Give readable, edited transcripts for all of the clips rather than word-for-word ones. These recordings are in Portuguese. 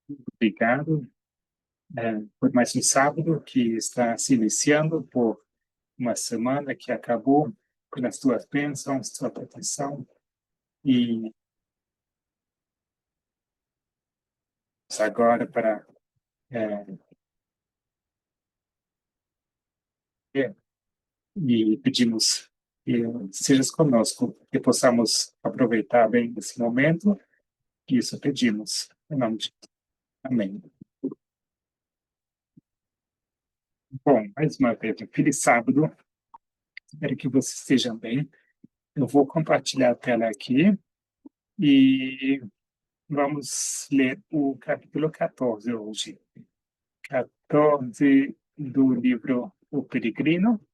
Obrigado por mais um sábado que está se iniciando, por uma semana que acabou, pelas tuas bênçãos, tua proteção. E agora para e pedimos que sejas conosco, que possamos aproveitar bem esse momento. Isso pedimos. Em nome de Jesus. Amém. Bom, mais uma vez, um feliz sábado. Espero que vocês estejam bem. Eu vou compartilhar a tela aqui e vamos ler o capítulo 14 hoje. 14 do livro O Peregrino.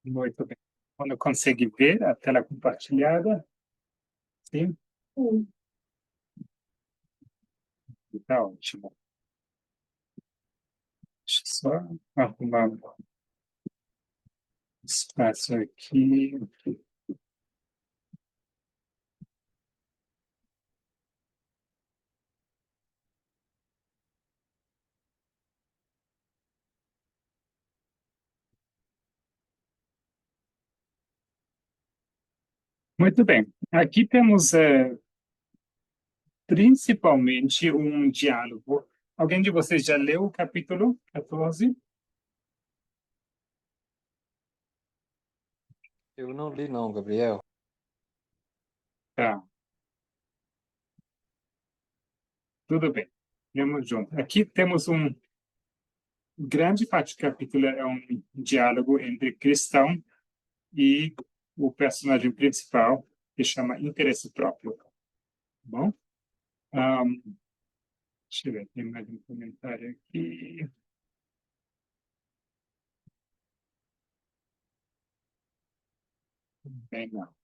Muito bem. Quando consegue ver a tela compartilhada? Sim? Está ótimo. Deixa eu só arrumar um espaço aqui. Muito bem. Aqui temos principalmente um diálogo. Alguém de vocês já leu o capítulo 14? Eu não li não, Gabriel. Tá. Tudo bem. Vamos junto. Aqui temos grande parte do capítulo é um diálogo entre cristão e o personagem principal, que chama interesse próprio. Tá bom? Deixa eu ver, tem mais um comentário aqui. Bem, não.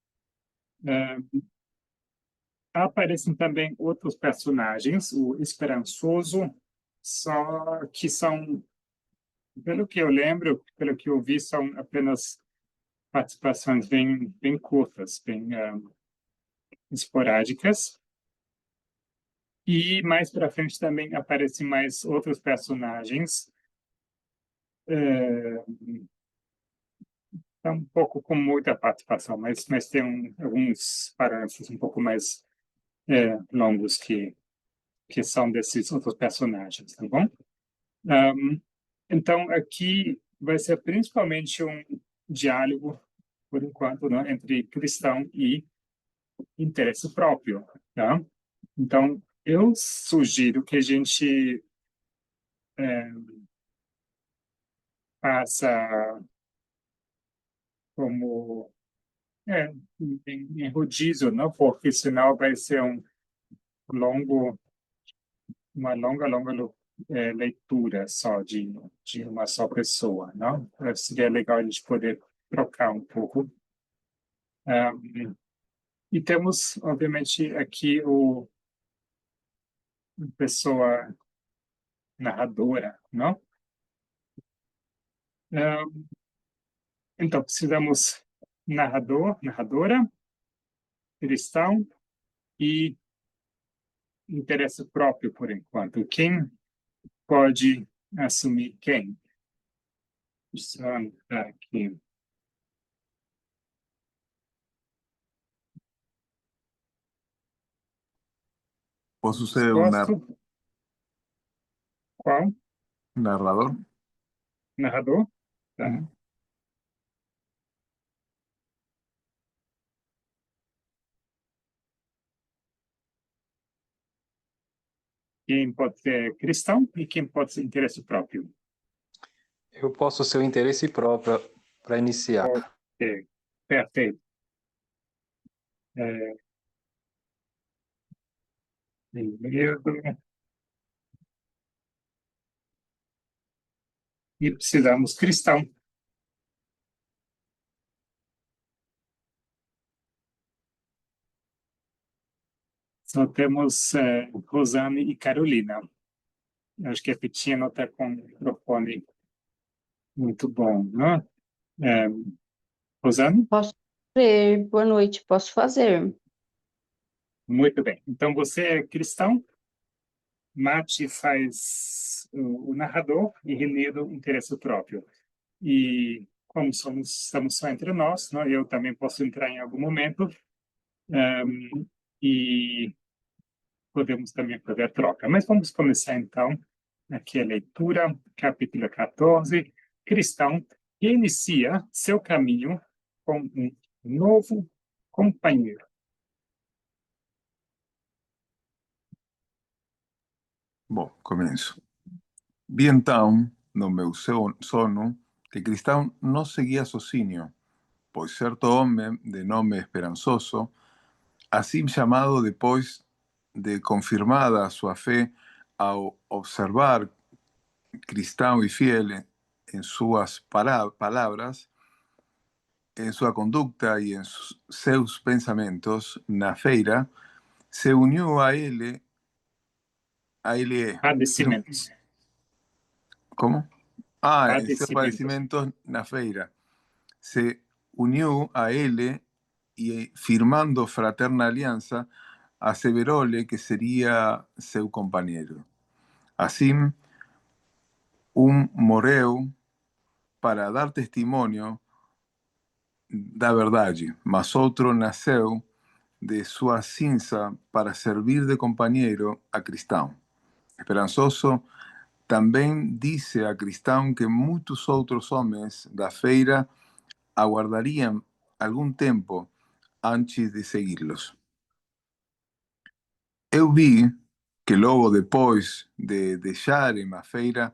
Aparecem também outros personagens, o Esperançoso, só que são, pelo que eu lembro, pelo que eu vi, são apenas participações bem curtas, bem esporádicas. E mais para frente também aparecem mais outros personagens. É um pouco com muita participação, mas tem alguns parâmetros um pouco mais longos que são desses outros personagens, tá bom? Então, aqui vai ser principalmente um diálogo, por enquanto, né, entre cristão e interesse próprio, tá? Então, eu sugiro que a gente faça como em rodízio, não? Porque senão vai ser longo, uma longa leitura só de uma só pessoa, não? Seria legal a gente poder trocar um pouco. E temos, obviamente, aqui a pessoa narradora, não? Então, precisamos narrador, narradora, cristão e interesse próprio, por enquanto. Quem pode assumir quem? Deixa eu anotar aqui. Posso ser Gosto. Qual? narrador. Narrador? Tá. Quem pode ser cristão e quem pode ser interesse próprio? Eu posso ser o interesse próprio para iniciar. Ok, perfeito. Medo. E precisamos cristão. Só temos Rosane e Carolina. Acho que a Petinha não está com o microfone muito bom, né? Rosane? Posso fazer. Boa noite, posso fazer. Muito bem. Então, você é cristão, Mate faz o narrador e Renê o interesse próprio. E como estamos só entre nós, né, eu também posso entrar em algum momento, e podemos também fazer a troca. Mas vamos começar então aqui a leitura, capítulo 14, cristão que inicia seu caminho com um novo companheiro. Bom, começo. Vi então, no meu sono, que Cristão não seguia sozinho, pois certo homem de nome Esperançoso, assim chamado depois de confirmada a sua fé ao observar cristão e fiel em suas palavras, em sua conduta e em seus pensamentos, na feira, se uniu a ele Padecimentos. como? Em seus Padecimentos. padecimentos na feira. Se uniu a ele e, firmando fraterna aliança, asseverou-lhe que seria seu companheiro. Assim, morreu para dar testemunho da verdade, mas outro nasceu de sua cinza para servir de companheiro a Cristão. Esperançoso também disse a Cristão que muitos outros homens da feira aguardariam algum tempo antes de segui-los. Eu vi que logo depois de deixarem a feira,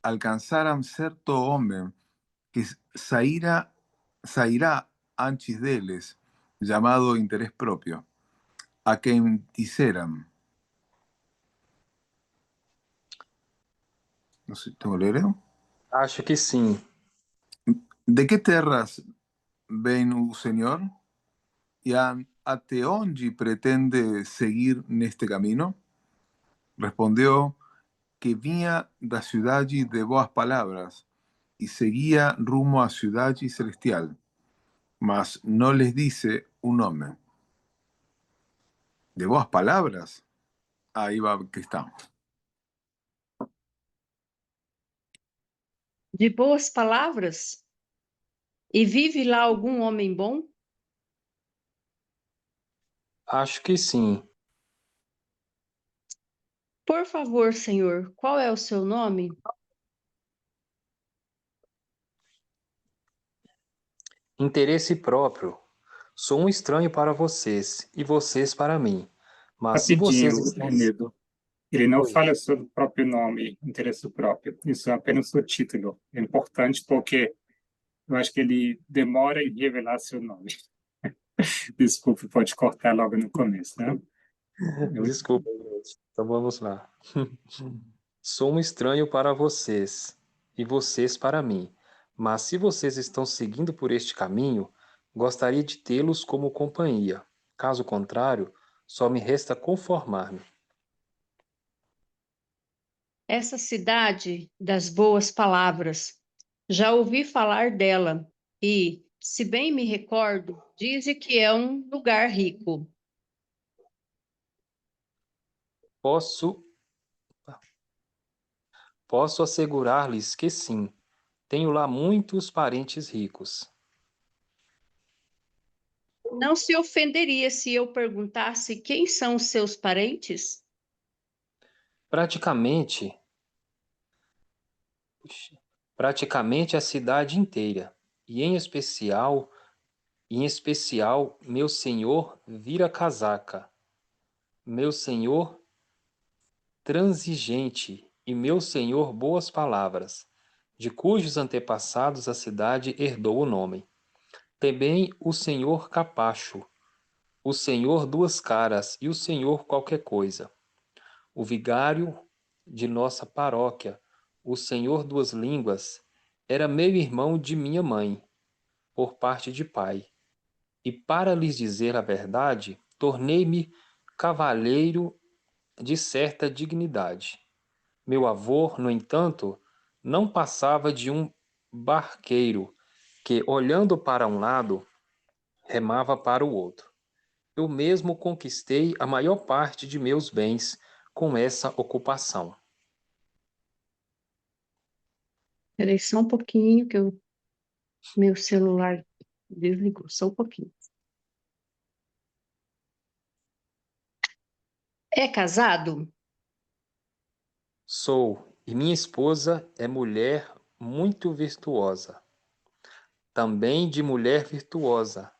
alcançaram certo homem que sairá antes deles, chamado interesse próprio, a quem disseram, não sei, tenho que ler eu? Acho que sim. De que terras vem o Senhor? E até onde pretende seguir neste caminho? Respondeu que vinha da cidade de boas palavras e seguia rumo à cidade celestial, mas não les disse o nome. De boas palavras? Aí va Cristão. De boas palavras? E vive lá algum homem bom? Acho que sim. Por favor, senhor, qual é o seu nome? Interesse próprio. Sou um estranho para vocês e vocês para mim. Mas se vocês Rapidinho, estão... Renedo. Ele não Oi. fala sobre o próprio nome, interesse próprio. Isso é apenas o título. É importante porque eu acho que ele demora em revelar seu nome. Desculpe, pode cortar logo no começo, né? Desculpa, gente. Então vamos lá. Sou um estranho para vocês e vocês para mim. Mas se vocês estão seguindo por este caminho, gostaria de tê-los como companhia. Caso contrário, só me resta conformar-me. Essa cidade das boas palavras. Já ouvi falar dela e, se bem me recordo, dizem que é um lugar rico. Posso assegurar-lhes que sim. Tenho lá muitos parentes ricos. Não se ofenderia se eu perguntasse quem são os seus parentes? Praticamente a cidade inteira, e em especial meu senhor vira-casaca, meu senhor transigente e meu senhor boas palavras, de cujos antepassados a cidade herdou o nome. Também o senhor capacho, o senhor duas caras e o senhor qualquer coisa. O vigário de nossa paróquia, o senhor duas línguas, era meu irmão de minha mãe, por parte de pai. E para lhes dizer a verdade, tornei-me cavalheiro de certa dignidade. Meu avô, no entanto, não passava de um barqueiro que, olhando para um lado, remava para o outro. Eu mesmo conquistei a maior parte de meus bens com essa ocupação. Peraí só um pouquinho que meu celular desligou, só um pouquinho. É casado? Sou, e minha esposa é mulher muito virtuosa. Também de mulher virtuosa.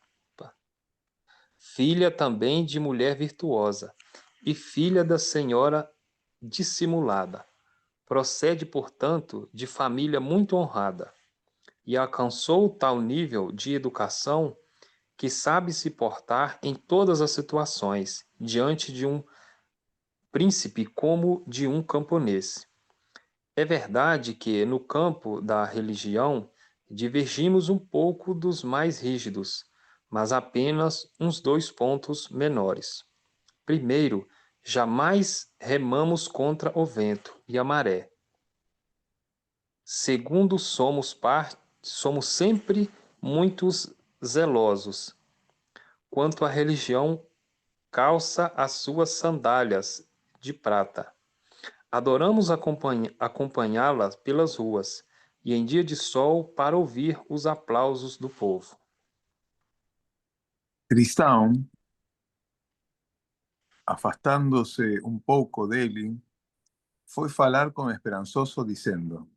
Filha também de mulher virtuosa. E filha da senhora dissimulada. Procede, portanto, de família muito honrada. E alcançou tal nível de educação que sabe se portar em todas as situações, diante de um príncipe como de um camponês. É verdade que, no campo da religião, divergimos um pouco dos mais rígidos, mas apenas uns 2 pontos menores. Primeiro, jamais remamos contra o vento e a maré. Segundo, somos sempre muito zelosos. Quanto à religião, calça as suas sandálias de prata. Adoramos acompanhá-la pelas ruas e em dia de sol para ouvir os aplausos do povo. Tristão, afastándose um pouco dele, foi falar com Esperançoso, dizendo: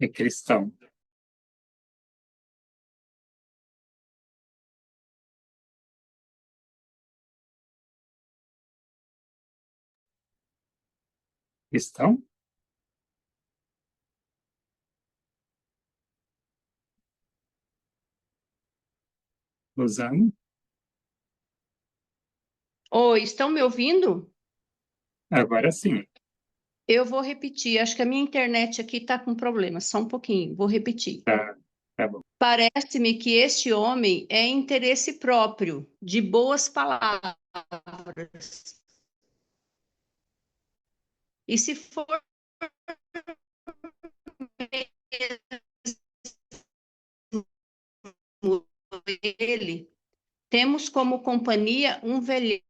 É cristão. Cristão? Usando? Oi, estão me ouvindo? Agora sim. Eu vou repetir, acho que a minha internet aqui está com problema, só um pouquinho, vou repetir. Tá bom. Parece-me que este homem é interesse próprio, de boas palavras. E se for mesmo ele, temos como companhia um velhaco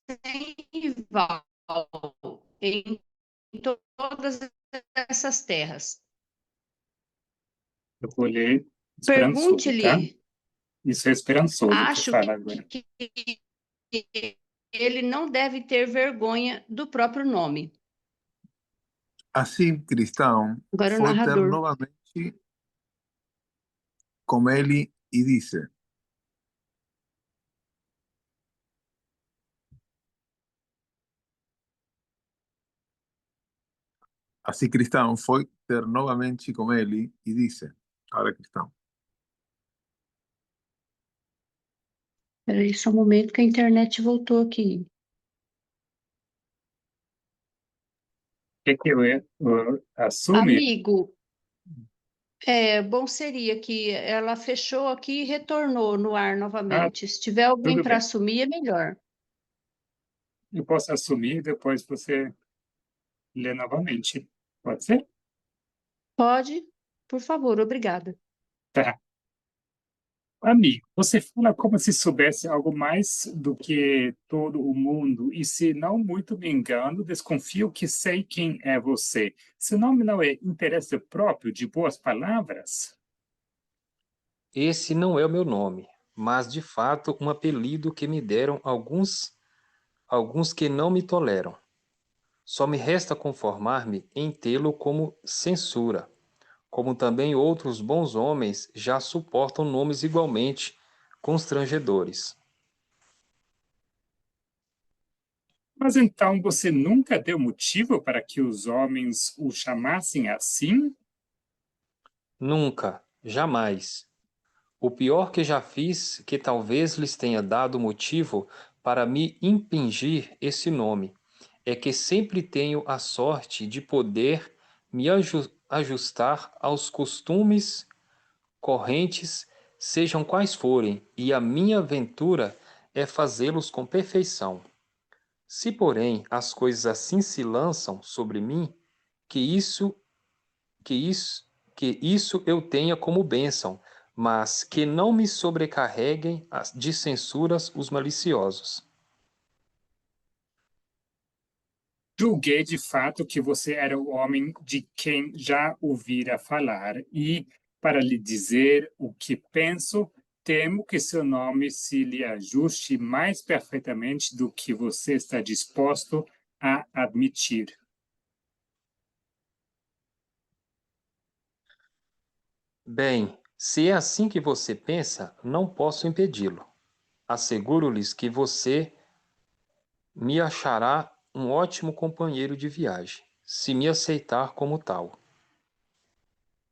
sem rival em todas essas terras. Eu vou ler esperançoso, tá? Pergunte-lhe, Isso é esperançoso que acho fala agora. que ele não deve ter vergonha do próprio nome. Assim, Cristão Agora o foi ter narrador. novamente com ele e disse: Assim, Cristão foi ter novamente com ele e disse: Olha, Cristão. Espera aí só um momento que a internet voltou aqui. Que eu assume? Amigo, bom seria que ela fechou aqui e retornou no ar Ah, novamente. Se tiver alguém tudo para bem. assumir, é melhor. Eu posso assumir, depois você lê novamente. Pode ser? Pode, por favor, obrigada. Tá. Amigo, você fala como se soubesse algo mais do que todo o mundo, e se não muito me engano, desconfio que sei quem é você. Seu nome não é interesse próprio de boas palavras? Esse não é o meu nome, mas de fato um apelido que me deram alguns que não me toleram. Só me resta conformar-me em tê-lo como censura, como também outros bons homens já suportam nomes igualmente constrangedores. Mas então você nunca deu motivo para que os homens o chamassem assim? Nunca, jamais. O pior que já fiz, que talvez lhes tenha dado motivo para me impingir esse nome, é que sempre tenho a sorte de poder me ajustar aos costumes correntes, sejam quais forem, e a minha ventura é fazê-los com perfeição. Se, porém, as coisas assim se lançam sobre mim, que isso eu tenha como bênção, mas que não me sobrecarreguem de censuras os maliciosos. Julguei de fato que você era o homem de quem já ouvira falar, e, para lhe dizer o que penso, temo que seu nome se lhe ajuste mais perfeitamente do que você está disposto a admitir. Bem, se é assim que você pensa, não posso impedi-lo. Asseguro-lhes que você me achará um ótimo companheiro de viagem, se me aceitar como tal.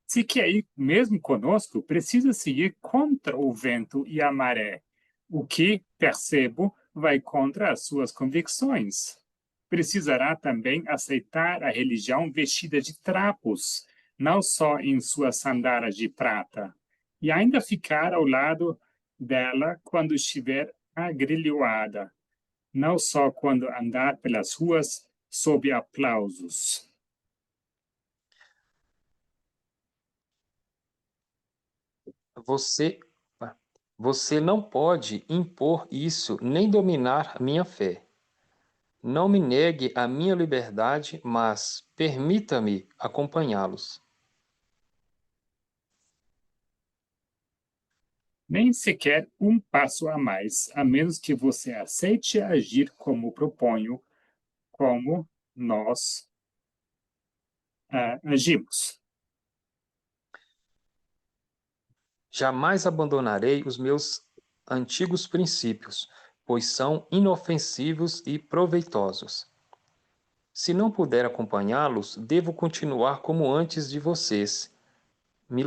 Se quer ir mesmo conosco, precisa seguir contra o vento e a maré, o que, percebo, vai contra as suas convicções. Precisará também aceitar a religião vestida de trapos, não só em suas sandálias de prata, e ainda ficar ao lado dela quando estiver agrilhoada, não só quando andar pelas ruas sob aplausos. Você, você não pode impor isso nem dominar minha fé. Não me negue a minha liberdade, mas permita-me acompanhá-los. Nem sequer um passo a mais, a menos que você aceite agir como proponho, como nós agimos. Jamais abandonarei os meus antigos princípios, pois são inofensivos e proveitosos. Se não puder acompanhá-los, devo continuar como antes de vocês me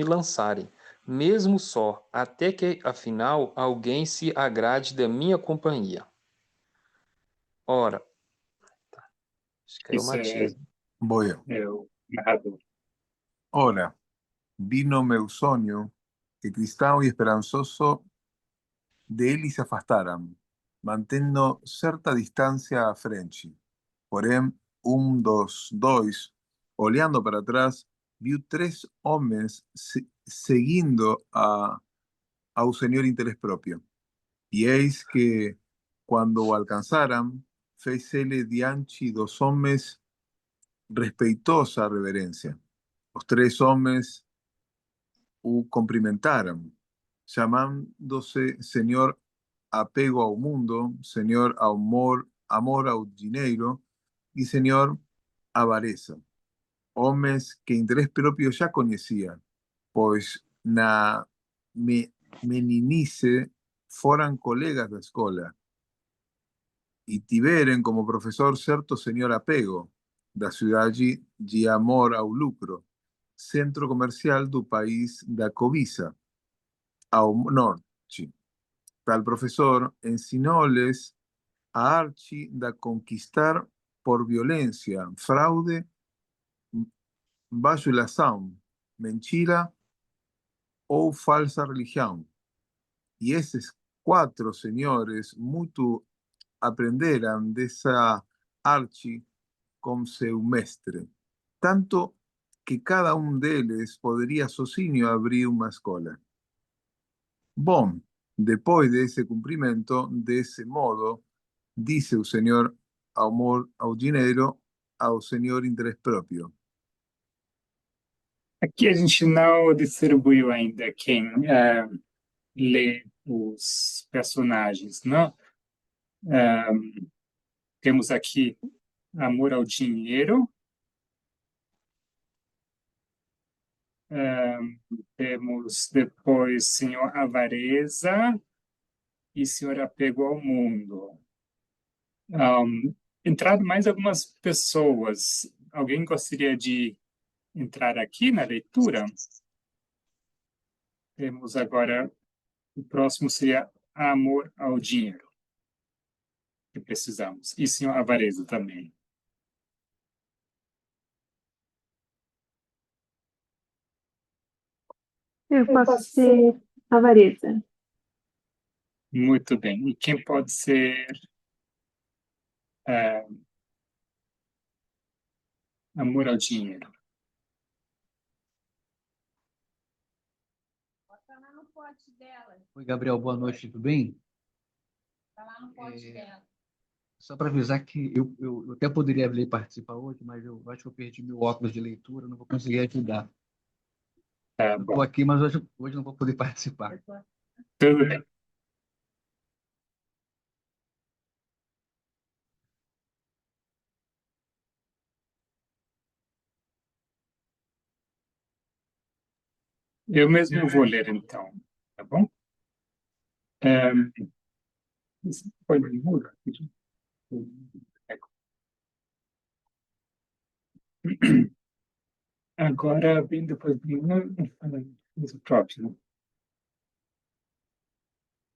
lançarem, mesmo só, até que afinal alguém se agrade da minha companhia. Ora, acho que é o Isso Matias. Voy yo. é o narrador. Ora, vino meu sonho, que cristão e esperanzoso de él y se afastaran, mantendo certa distância à frente. Porém, dos, olhando para trás, viu três homens seguindo ao Senhor interés propio. E eis que, quando o alcançaram, fez ele diante dos homens respeitosa reverencia. Os três homens o cumprimentaram, chamándose Senhor apego ao mundo, Senhor amor ao dinheiro e Senhor avareza. Homens que interés propio já conhecia, pois na meninice foram colegas da escola e tiveram como professor certo Senhor apego, da cidade de amor ao lucro, centro comercial do país da cobiça, ao norte. Tal professor ensinou-lhes a arte da conquistar por violência, fraude, bajulação, mentira ou falsa religião. E esses quatro senhores muito aprenderam dessa arte com seu mestre, tanto que cada um deles poderia sozinho abrir uma escola. Bom, depois desse cumprimento, desse modo, disse o Senhor amor ao dinheiro, ao Senhor interesse próprio. Aqui a gente não distribuiu ainda quem lê os personagens, não? Temos aqui amor ao dinheiro, temos depois Senhor avareza e Senhor apego ao mundo. Entrado mais algumas pessoas. Alguém gostaria de entrar aqui na leitura? Temos agora, o próximo seria amor ao dinheiro, que precisamos. E Senhor avareza também. Eu posso ser avareza. Muito bem. E quem pode ser é, amor ao dinheiro. Oi, Gabriel, boa noite, tudo bem? Só para avisar que eu até poderia ler e participar hoje, mas eu acho que eu perdi meu óculos de leitura, não vou conseguir ajudar. Tá Estou bom, aqui, mas hoje não vou poder participar. tudo bem. Eu mesmo vou ler, então, tá bom? É, isso foi no muro? Agora, bem depois do o próximo.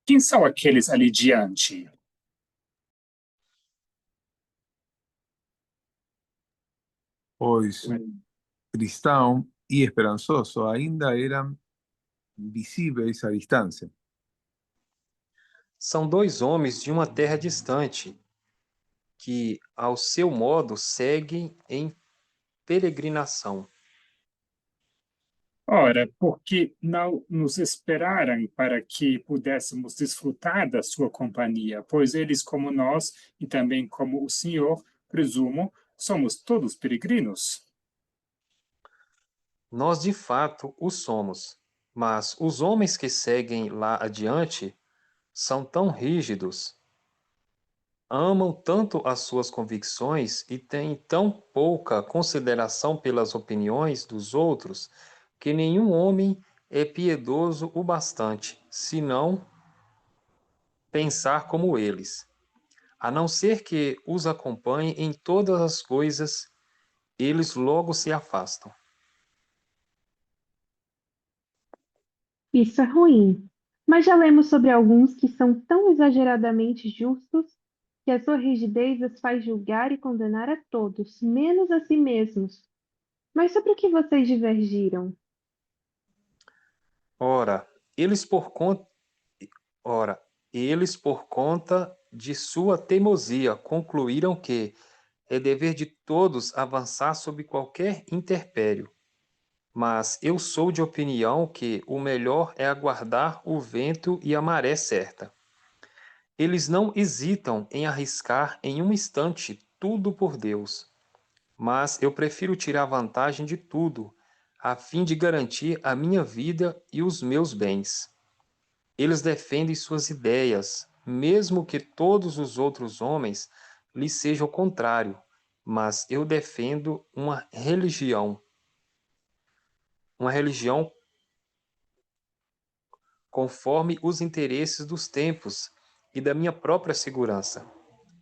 Quem são aqueles ali diante? Pois cristão e esperançoso ainda eram visíveis à distância. São dois homens de uma terra distante, que, ao seu modo, seguem em peregrinação. Ora, porque não nos esperaram para que pudéssemos desfrutar da sua companhia, pois eles, como nós, e também como o Senhor, presumo, somos todos peregrinos. Nós, de fato, o somos, mas os homens que seguem lá adiante são tão rígidos, amam tanto as suas convicções e têm tão pouca consideração pelas opiniões dos outros, que nenhum homem é piedoso o bastante, senão pensar como eles. A não ser que os acompanhe em todas as coisas, eles logo se afastam. Isso é ruim. Mas já lemos sobre alguns que são tão exageradamente justos que a sua rigidez os faz julgar e condenar a todos, menos a si mesmos. Mas sobre o que vocês divergiram? Ora, eles por conta, ora, eles por conta de sua teimosia concluíram que é dever de todos avançar sob qualquer interpério. Mas eu sou de opinião que o melhor é aguardar o vento e a maré certa. Eles não hesitam em arriscar em um instante tudo por Deus, mas eu prefiro tirar vantagem de tudo, a fim de garantir a minha vida e os meus bens. Eles defendem suas ideias, mesmo que todos os outros homens lhes sejam o contrário, mas eu defendo uma religião conforme os interesses dos tempos e da minha própria segurança.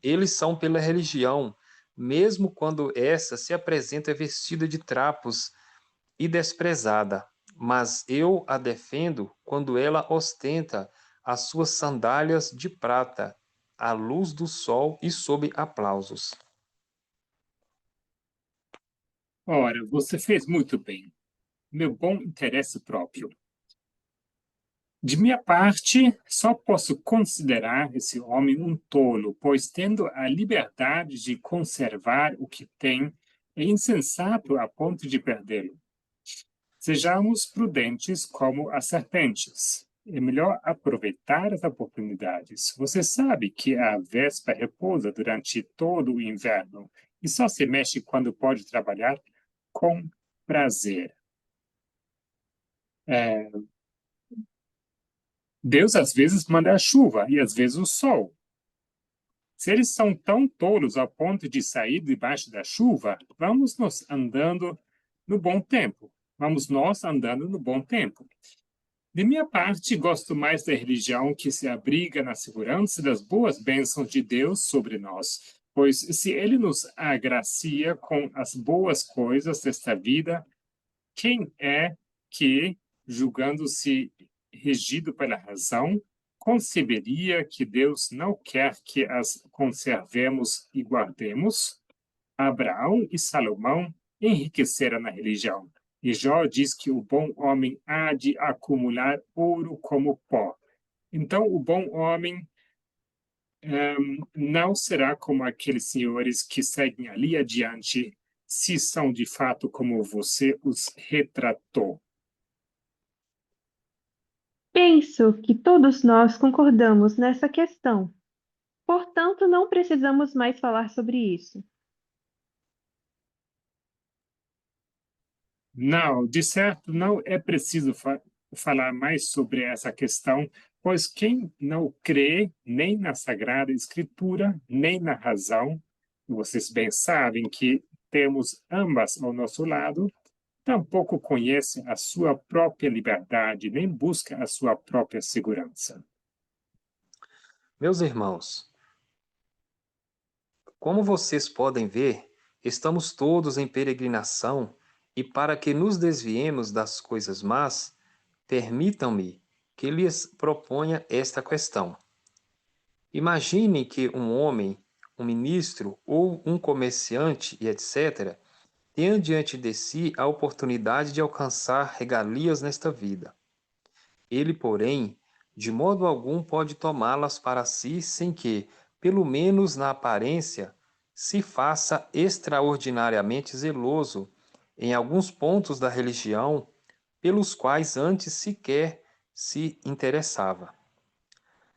Eles são pela religião, mesmo quando essa se apresenta vestida de trapos e desprezada, mas eu a defendo quando ela ostenta as suas sandálias de prata, à luz do sol e sob aplausos. Ora, você fez muito bem. Meu bom interesse próprio. De minha parte, só posso considerar esse homem um tolo, pois, tendo a liberdade de conservar o que tem, é insensato a ponto de perdê-lo. Sejamos prudentes como as serpentes. É melhor aproveitar as oportunidades. Você sabe que a vespa repousa durante todo o inverno e só se mexe quando pode trabalhar com prazer. Deus às vezes manda a chuva e às vezes o sol. Se eles são tão tolos ao ponto de sair debaixo da chuva, vamos nós andando no bom tempo. Vamos nós andando no bom tempo. De minha parte, gosto mais da religião que se abriga na segurança das boas bênçãos de Deus sobre nós, pois se Ele nos agracia com as boas coisas desta vida, quem é que, julgando-se regido pela razão, conceberia que Deus não quer que as conservemos e guardemos? Abraão e Salomão enriqueceram na religião. E Jó diz que o bom homem há de acumular ouro como pó. Então, o bom homem não será como aqueles senhores que seguem ali adiante, se são de fato como você os retratou. Penso que todos nós concordamos nessa questão. Portanto, não precisamos mais falar sobre isso. Não, de certo, não é preciso falar mais sobre essa questão, pois quem não crê nem na Sagrada Escritura, nem na razão, vocês bem sabem que temos ambas ao nosso lado, tampouco conhece a sua própria liberdade, nem busca a sua própria segurança. Meus irmãos, como vocês podem ver, estamos todos em peregrinação e para que nos desviemos das coisas más, permitam-me que lhes proponha esta questão. Imaginem que um homem, um ministro ou um comerciante e etc., tenha diante de si a oportunidade de alcançar regalias nesta vida. Ele, porém, de modo algum pode tomá-las para si sem que, pelo menos na aparência, se faça extraordinariamente zeloso em alguns pontos da religião pelos quais antes sequer se interessava.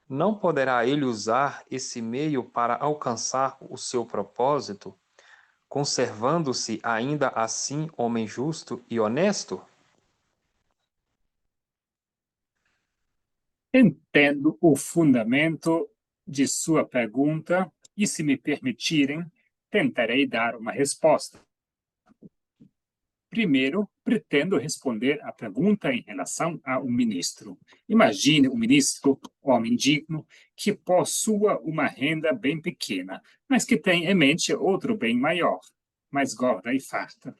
Não poderá ele usar esse meio para alcançar o seu propósito, conservando-se ainda assim homem justo e honesto? Entendo o fundamento de sua pergunta e, se me permitirem, tentarei dar uma resposta. Primeiro, pretendo responder à pergunta em relação ao ministro. Imagine um ministro, homem digno, que possua uma renda bem pequena, mas que tem em mente outro bem maior, mais gorda e farta.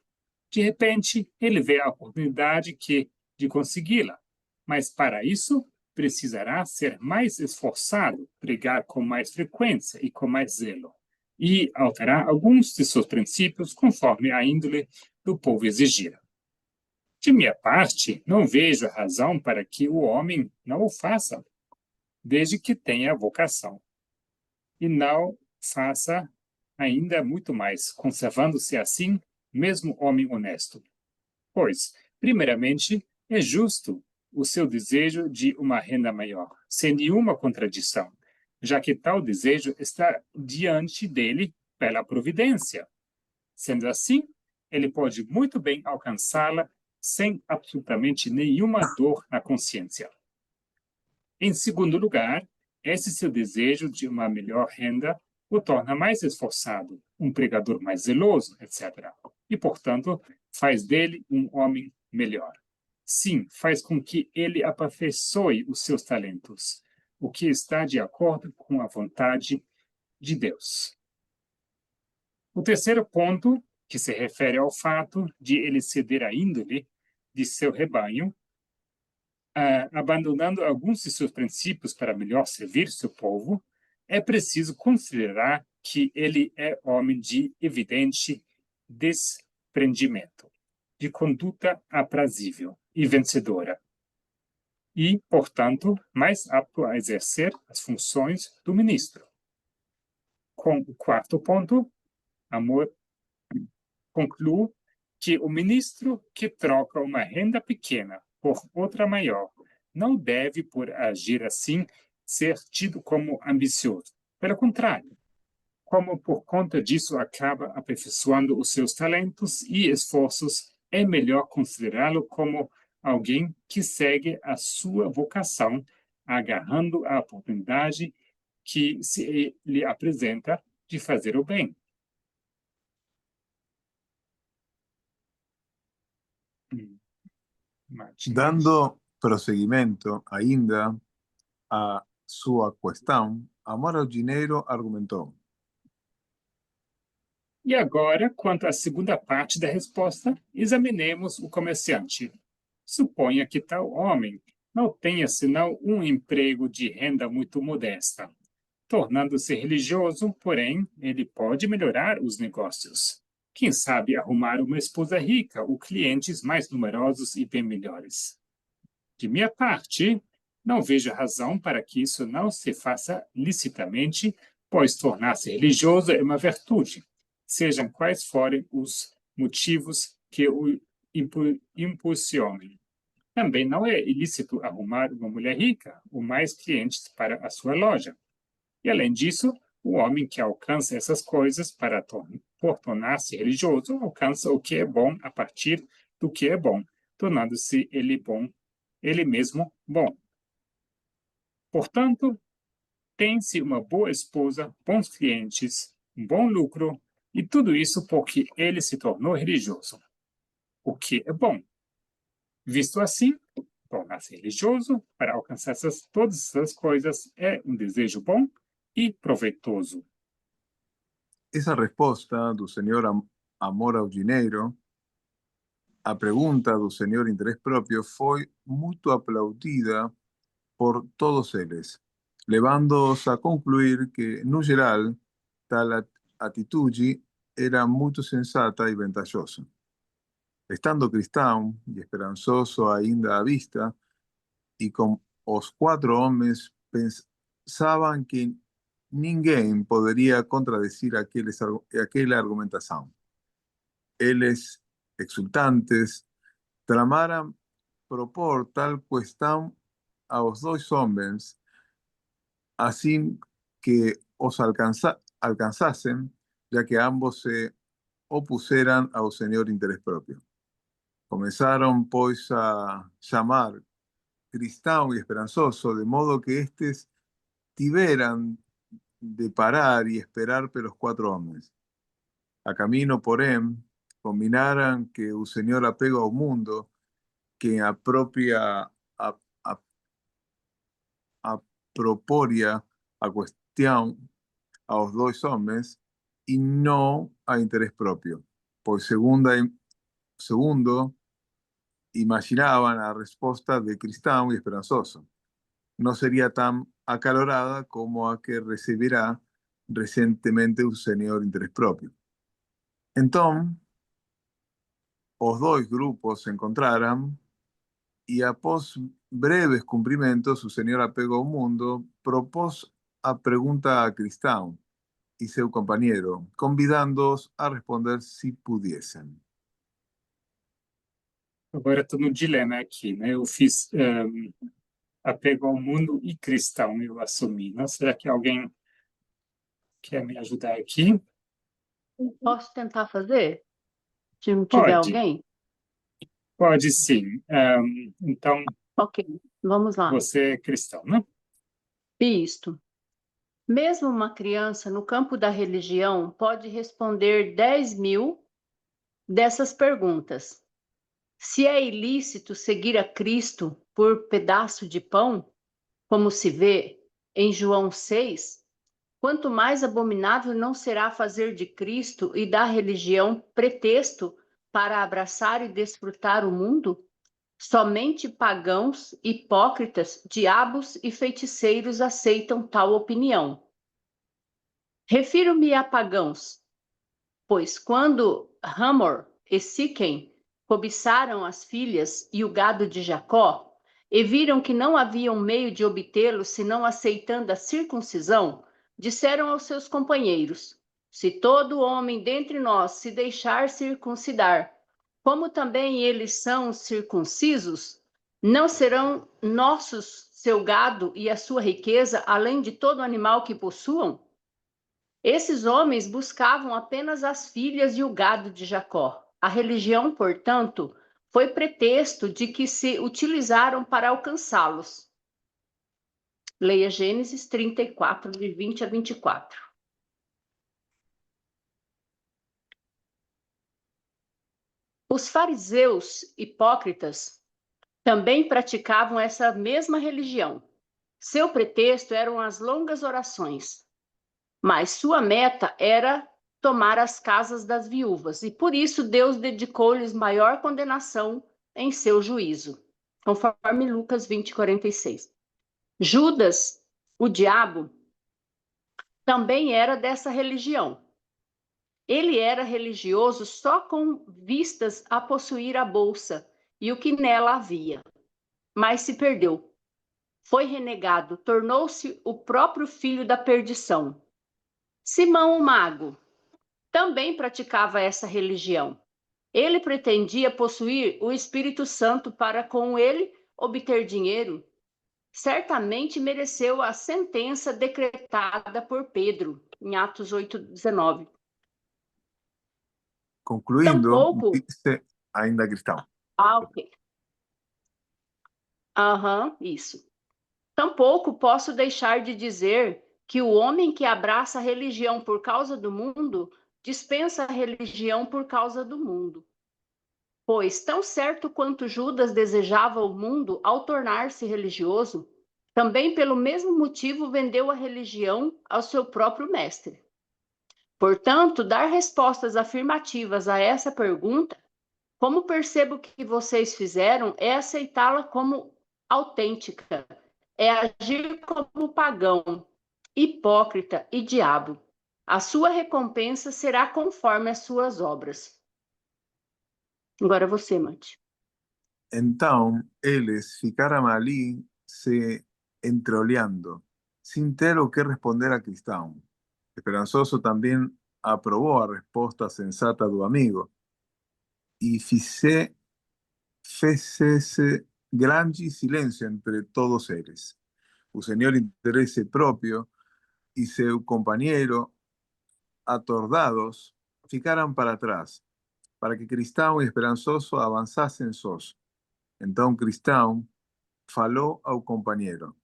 De repente, ele vê a oportunidade de consegui-la, mas para isso precisará ser mais esforçado, pregar com mais frequência e com mais zelo, e alterar alguns de seus princípios conforme a índole do povo exigir. De minha parte, não vejo razão para que o homem não o faça, desde que tenha vocação. E não faça ainda muito mais, conservando-se assim, mesmo homem honesto. Pois, primeiramente, é justo o seu desejo de uma renda maior, sem nenhuma contradição, já que tal desejo está diante dele pela providência. Sendo assim, ele pode muito bem alcançá-la sem absolutamente nenhuma dor na consciência. Em segundo lugar, esse seu desejo de uma melhor renda o torna mais esforçado, um pregador mais zeloso, etc. E, portanto, faz dele um homem melhor. Sim, faz com que ele aperfeiçoe os seus talentos, o que está de acordo com a vontade de Deus. O terceiro ponto, que se refere ao fato de ele ceder a índole de seu rebanho, abandonando alguns de seus princípios para melhor servir seu povo, é preciso considerar que ele é homem de evidente desprendimento, de conduta aprazível e vencedora, e, portanto, mais apto a exercer as funções do ministro. Com o quarto ponto, concluo que o ministro que troca uma renda pequena por outra maior não deve, por agir assim, ser tido como ambicioso. Pelo contrário, como por conta disso acaba aperfeiçoando os seus talentos e esforços, é melhor considerá-lo como alguém que segue a sua vocação, agarrando a oportunidade que se lhe apresenta de fazer o bem. Dando prosseguimento ainda a sua questão, Amaro Dinheiro argumentou. E agora, quanto à segunda parte da resposta, examinemos o comerciante. Suponha que tal homem não tenha senão um emprego de renda muito modesta. Tornando-se religioso, porém, ele pode melhorar os negócios. Quem sabe arrumar uma esposa rica ou clientes mais numerosos e bem melhores. De minha parte, Não vejo razão para que isso não se faça licitamente, pois tornar-se religioso é uma virtude, sejam quais forem os motivos que o impulsionem. Também não é ilícito arrumar uma mulher rica ou mais clientes para a sua loja. E, além disso, o homem que alcança essas coisas por tornar-se religioso alcança o que é bom a partir do que é bom, tornando-se ele mesmo bom. Portanto, tem-se uma boa esposa, bons clientes, um bom lucro, e tudo isso porque ele se tornou religioso. O que é bom. Visto assim, tornar-se religioso para alcançar todas essas coisas é um desejo bom e proveitoso. Essa resposta do senhor amor ao dinheiro, a pergunta do senhor interesse próprio, foi muito aplaudida por todos eles, levando-os a concluir que, no geral, tal atitude era muito sensata e vantajosa. Estando cristão e esperançoso ainda à vista, e com os 4 homens, pensavam que ninguém poderia contradizer aquela argumentação. Eles, exultantes, tramaram propor tal questão aos 2 homens, assim que os alcanzassem, já que ambos se opuseram ao senhor interesse próprio. Começaram, pois, a chamar cristão e esperançoso, de modo que estes tiveram de parar e esperar pelos 4 homens. A caminho, porém, combinaram que o senhor apego ao mundo, que aproporia a questão aos 2 homens e não a interesse próprio, pois segundo imaginavam a resposta de cristão e esperançoso não seria tão acalorada como a que receberá recentemente o senhor interesse próprio. Então, os 2 grupos se encontraram e, após breves cumprimentos, o senhor apego ao mundo propôs a pergunta a cristão e seu companheiro, convidando-os a responder se pudiessem. Agora estou no dilema aqui, né? Eu fiz apego ao mundo e cristão, eu assumi. Não? Será que alguém quer me ajudar aqui? Posso tentar fazer? Se não tiver alguém? Pode sim. Então, Ok, vamos lá. você é cristão, né? Isto. Mesmo uma criança no campo da religião pode responder 10.000 dessas perguntas. Se é ilícito seguir a Cristo por pedaço de pão, como se vê em João 6, quanto mais abominável não será fazer de Cristo e da religião pretexto para abraçar e desfrutar o mundo? Somente pagãos, hipócritas, diabos e feiticeiros aceitam tal opinião. Refiro-me a pagãos, pois quando Hamor e Siquém cobiçaram as filhas e o gado de Jacó, e viram que não havia um meio de obtê-lo senão aceitando a circuncisão, disseram aos seus companheiros: se todo homem dentre nós se deixar circuncidar, como também eles são circuncisos, não serão nossos seu gado e a sua riqueza, além de todo animal que possuam? Esses homens buscavam apenas as filhas e o gado de Jacó. A religião, portanto, foi pretexto de que se utilizaram para alcançá-los. Leia Gênesis 34, de 20 a 24. Os fariseus hipócritas também praticavam essa mesma religião. Seu pretexto eram as longas orações, mas sua meta era tomar as casas das viúvas, e por isso Deus dedicou-lhes maior condenação em seu juízo, conforme Lucas 20, 46. Judas, o diabo, também era dessa religião. Ele era religioso só com vistas a possuir a bolsa e o que nela havia, mas se perdeu. foi renegado, tornou-se o próprio filho da perdição. Simão o Mago também praticava essa religião. Ele pretendia possuir o Espírito Santo para com ele obter dinheiro. Certamente mereceu a sentença decretada por Pedro, em Atos 8:19. Concluindo, Tampouco. dice ainda cristão. Ok. Isso. Tampouco posso deixar de dizer que o homem que abraça a religião por causa do mundo dispensa a religião por causa do mundo. Pois, tão certo quanto Judas desejava o mundo ao tornar-se religioso, também pelo mesmo motivo vendeu a religião ao seu próprio mestre. Portanto, dar respostas afirmativas a essa pergunta, como percebo que vocês fizeram, é aceitá-la como autêntica, é agir como pagão, hipócrita e diabo. A sua recompensa será conforme as suas obras. Agora você, Mate. Então, eles ficaram ali se entreolhando, sin ter o que responder a Cristão. Esperançoso também aprobou a resposta sensata do amigo e fez-se grande silêncio entre todos eles. O senhor interesse próprio e seu companheiro, atordados, ficaram para trás, para que Cristão e Esperançoso avançassem sós. Então Cristão falou ao companheiro: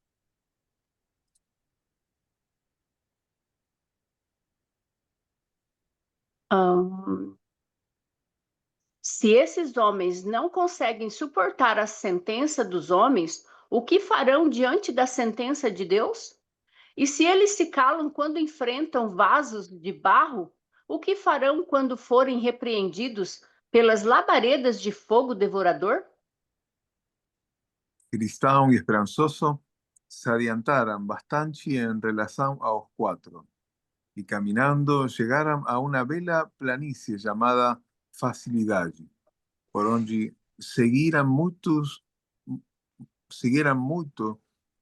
Se esses homens não conseguem suportar a sentença dos homens, o que farão diante da sentença de Deus? E se eles se calam quando enfrentam vasos de barro, o que farão quando forem repreendidos pelas labaredas de fogo devorador? Cristão e Esperançoso se adiantaram bastante em relação aos quatro, e caminhando chegaram a uma bela planície chamada Facilidade, por onde seguiram muito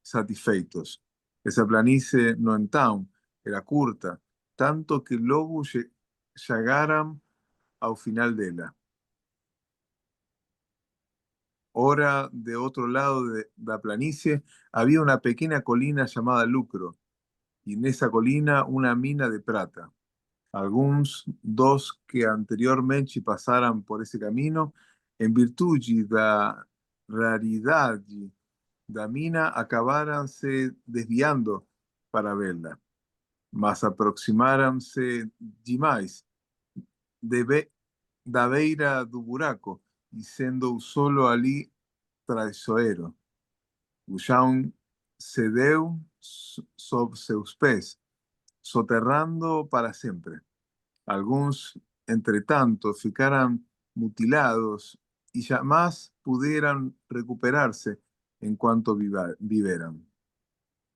satisfeitos. Essa planície, no entanto, era curta, tanto que logo chegaram ao final dela. Ora, de outro lado da planície, havia uma pequena colina chamada Lucro, e nessa colina uma mina de prata. Alguns dos que anteriormente passaram por esse caminho, em virtude da raridade da mina, acabaram se desviando para vê-la, mas aproximaram-se demais da beira do buraco, e sendo solo ali traiçoeiro, o chão cedeu sob seus pés, soterrando para sempre. Alguns, entretanto, ficaram mutilados e jamais puderam recuperar-se enquanto viveram.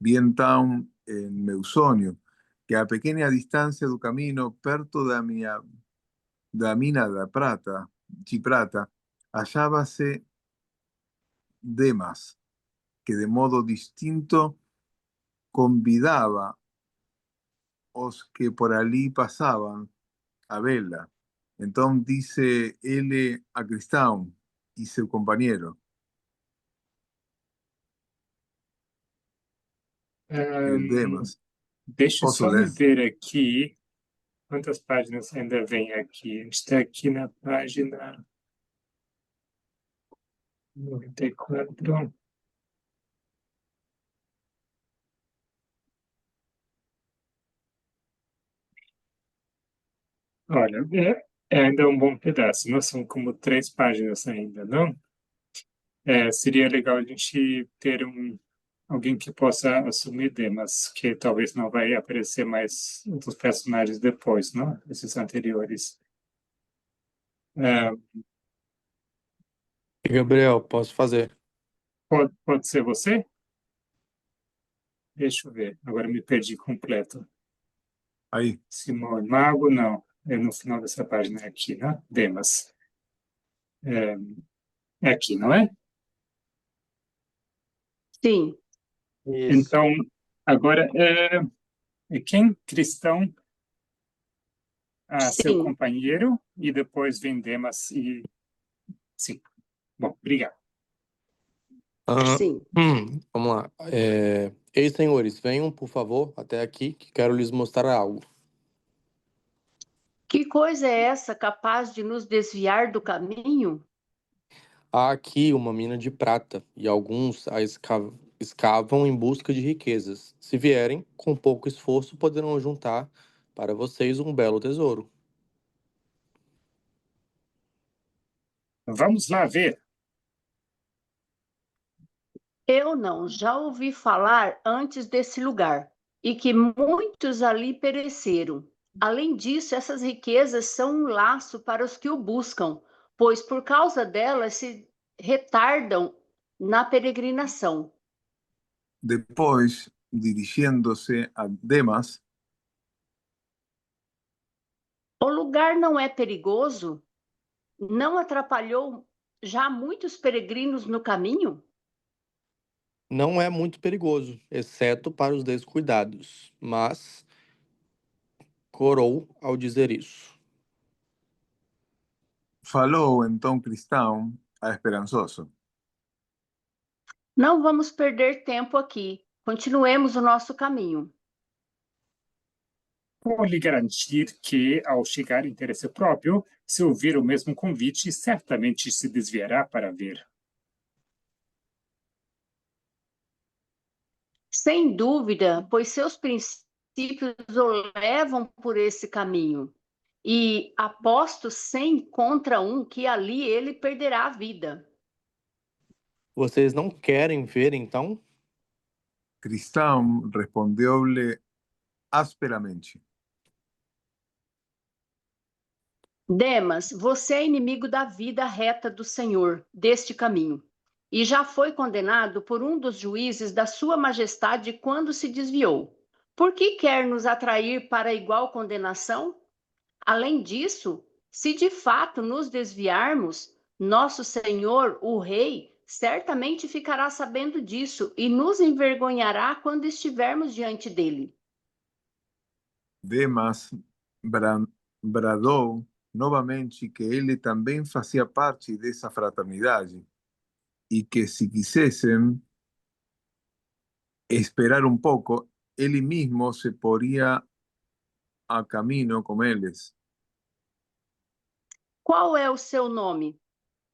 Vi então em meu sonho que a pequena distância do caminho, perto da mina de prata, hallava-se Demas, que de modo distinto convidava os que por ali passavam a vê-la. Então disse ele a Cristão e seu companheiro: Demas, Deixa eu posso só me ler? ver aqui quantas páginas ainda vem aqui. A gente está aqui na página 94. Olha, é ainda um bom pedaço, não são como 3 páginas ainda, não? Seria legal a gente ter alguém que possa assumir Demas, que talvez não vai aparecer mais outros personagens depois, não? Esses anteriores. Gabriel, posso fazer? Pode ser você? Deixa eu ver, agora me perdi completo. Aí, Simão Mago, não. É no final dessa página aqui, né? Demas. É aqui, não é? Sim. Isso. Então, agora, quem cristão, seu Sim, companheiro, e depois vem Demas e... Sim. Bom, obrigado. sim. Vamos lá. Ei, senhores, venham, por favor, até aqui, que quero lhes mostrar algo. Que coisa é essa capaz de nos desviar do caminho? Há aqui uma mina de prata, e alguns a escavam em busca de riquezas. Se vierem, com pouco esforço, poderão juntar para vocês um belo tesouro. Vamos lá ver. Eu não, já ouvi falar antes desse lugar, e que muitos ali pereceram. Além disso, essas riquezas são um laço para os que o buscam, pois por causa delas se retardam na peregrinação. Después, dirigiéndose a Demas, O lugar não é perigoso? Não atrapalhou já muitos peregrinos no caminho? Não é muito perigoso, exceto para os descuidados, mas corou ao dizer isso. falou então Cristão a Esperançoso. Não vamos perder tempo aqui. Continuemos o nosso caminho. Vou lhe garantir que, ao chegar em interesse próprio, se ouvir o mesmo convite, certamente se desviará para ver. Sem dúvida, pois seus princípios o levam por esse caminho. E aposto 100 contra 1 que ali ele perderá a vida. Vocês não querem ver, então? Cristão respondeu-lhe ásperamente. Demas, você é inimigo da vida reta do Senhor, deste caminho, e já foi condenado por um dos juízes da sua majestade quando se desviou. Por que quer nos atrair para igual condenação? Além disso, se de fato nos desviarmos, nosso Senhor, o Rei, certamente ficará sabendo disso e nos envergonhará quando estivermos diante dele. Demas bradou novamente que ele também fazia parte dessa fraternidade e que se quisessem esperar um pouco, ele mesmo se poria a caminho com eles. Qual é o seu nome?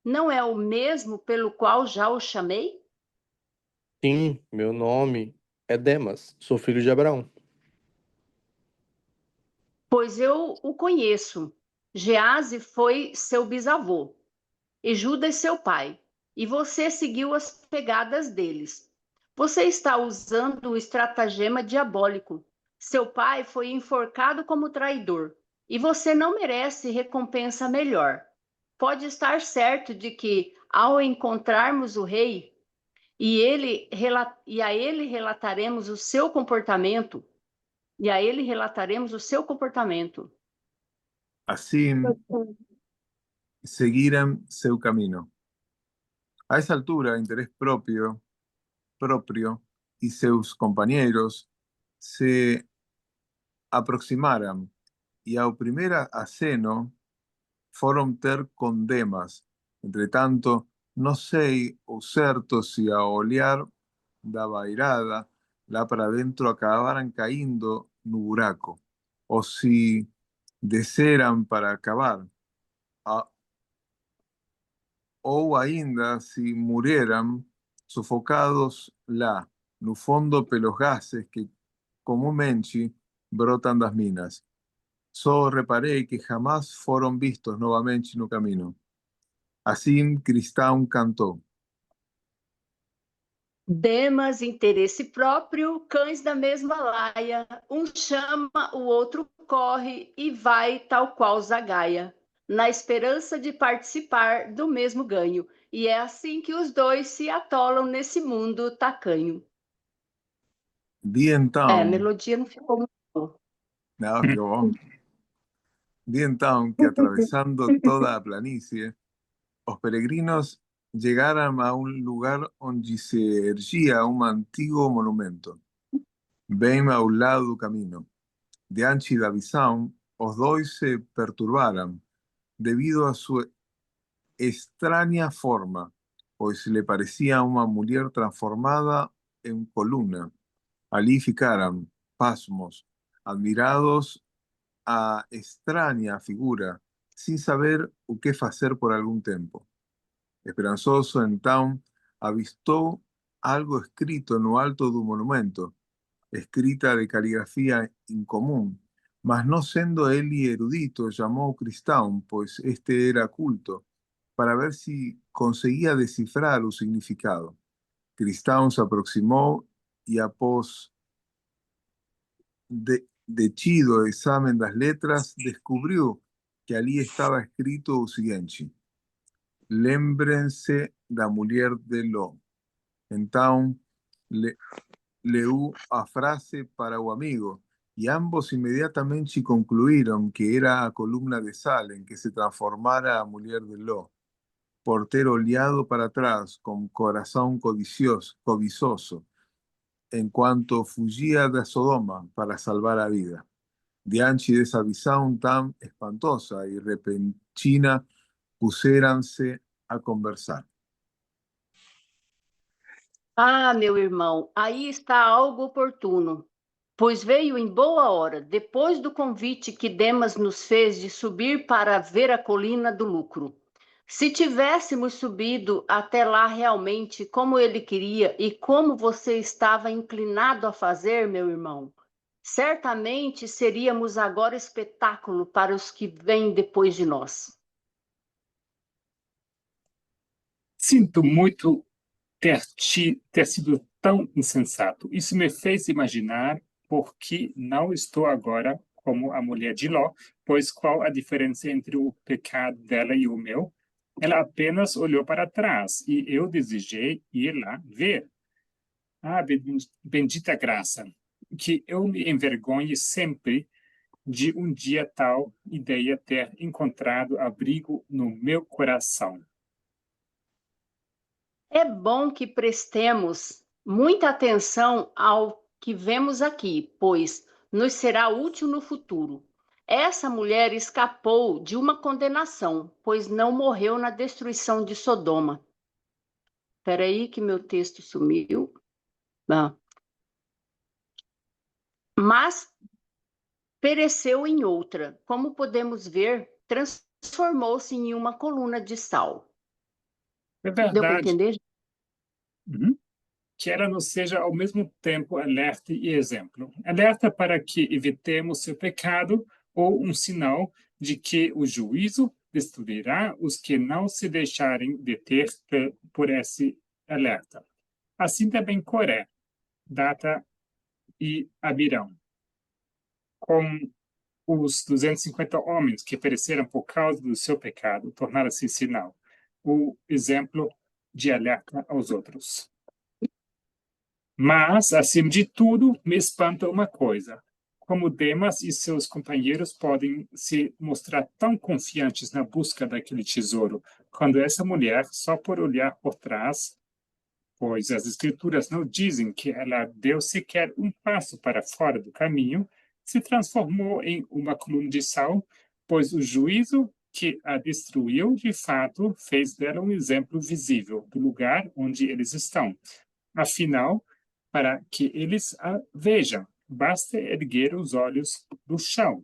Não é o mesmo pelo qual já o chamei? Sim, meu nome é Demas, sou filho de Abraão. Pois eu o conheço. Gease foi seu bisavô, e Judas seu pai, e você seguiu as pegadas deles. Você está usando o estratagema diabólico. Seu pai foi enforcado como traidor, e você não merece recompensa melhor. Pode estar certo de que, ao encontrarmos o rei, e a ele relataremos o seu comportamento, Assim, seguiram seu caminho. A essa altura, interés propio y sus compañeros se aproximaram e ao primeiro aceno foram ter com Demas. Entretanto, não sei o certo se a olhar da bairada lá para dentro acabaram caindo no buraco, ou se desceram para acabar, ou ainda se moriram sufocados lá, no fundo pelos gases que comumente brotam das minas. Só reparei que jamás foram vistos novamente no caminho. Assim, Cristão cantou. Demas, interesse próprio, cães da mesma laia, um chama, o outro corre e vai tal qual zagaia, na esperança de participar do mesmo ganho. E é assim que os dois se atolam nesse mundo tacanho. Vi A então, melodia não ficou muito boa. não, que bom. Vi então que atravessando toda a planície, os peregrinos llegaram a um lugar onde se erguia um antigo monumento, bem ao lado do caminho. Diante da visão, os dois se perturbaram devido a sua extraña forma, pois lhe parecia uma mulher transformada em coluna. Ali ficaram, pasmos, admirados a extraña figura, sem saber o que fazer por algum tempo. Esperançoso, então, avistou algo escrito no alto do monumento, escrita de caligrafia incomum, mas não sendo ele erudito, chamou Cristão, pois este era culto, para ver se conseguia decifrar o significado. Cristão se aproximou e, após detido exame das letras, descobriu que ali estava escrito o seguinte: lembrem-se da mulher de Ló. Então, leu a frase para o amigo e ambos imediatamente concluíram que era a coluna de sal em que se transformara a mulher de Ló, por ter olhado para trás com coração cobiçoso, enquanto fugia da Sodoma para salvar a vida. Diante dessa visão tão espantosa e repentina, puseram-se a conversar. Ah, meu irmão, aí está algo oportuno, pois veio em boa hora, depois do convite que Demas nos fez de subir para ver a colina do lucro. Se tivéssemos subido até lá realmente como ele queria e como você estava inclinado a fazer, meu irmão, certamente seríamos agora espetáculo para os que vêm depois de nós. Sinto muito ter sido tão insensato. Isso me fez imaginar por que não estou agora como a mulher de Ló, pois qual a diferença entre o pecado dela e o meu? Ela apenas olhou para trás e eu desejei ir lá ver. Ah, bendita graça, que eu me envergonhe sempre de um dia tal ideia ter encontrado abrigo no meu coração. É bom que prestemos muita atenção ao que vemos aqui, pois nos será útil no futuro. Essa mulher escapou de uma condenação, pois não morreu na destruição de Sodoma. Espera aí que meu texto sumiu. Mas pereceu em outra. Como podemos ver, transformou-se em uma coluna de sal. É Deu para verdade. entender? Uhum. Que ela nos seja ao mesmo tempo alerta e exemplo. Alerta para que evitemos seu pecado ou um sinal de que o juízo destruirá os que não se deixarem deter por esse alerta. Assim também Coré, Data e Abirão, com os 250 homens que pereceram por causa do seu pecado, tornaram-se sinal, o exemplo de alerta aos outros. Mas, acima de tudo, me espanta uma coisa. Como Demas e seus companheiros podem se mostrar tão confiantes na busca daquele tesouro, quando essa mulher, só por olhar por trás, pois as escrituras não dizem que ela deu sequer um passo para fora do caminho, se transformou em uma coluna de sal, pois o juízo que a destruiu, de fato, fez dela um exemplo visível do lugar onde eles estão. Afinal, para que eles a vejam, basta erguer os olhos do chão.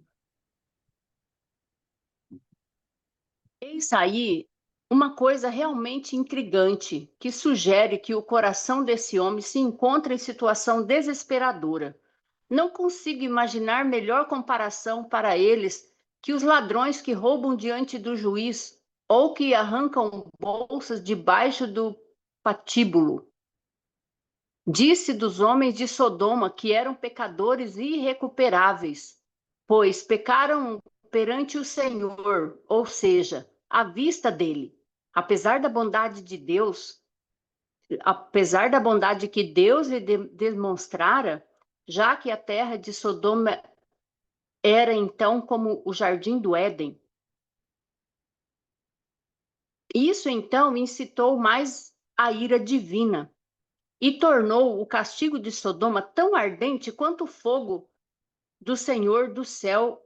Eis aí uma coisa realmente intrigante, que sugere que o coração desse homem se encontra em situação desesperadora. Não consigo imaginar melhor comparação para eles que os ladrões que roubam diante do juiz ou que arrancam bolsas debaixo do patíbulo. Disse dos homens de Sodoma que eram pecadores irrecuperáveis, pois pecaram perante o Senhor, ou seja, à vista dele. Apesar da bondade de Deus, apesar da bondade que Deus lhe demonstrara, já que a terra de Sodoma era então como o jardim do Éden. Isso, então, incitou mais a ira divina e tornou o castigo de Sodoma tão ardente quanto o fogo do Senhor do céu,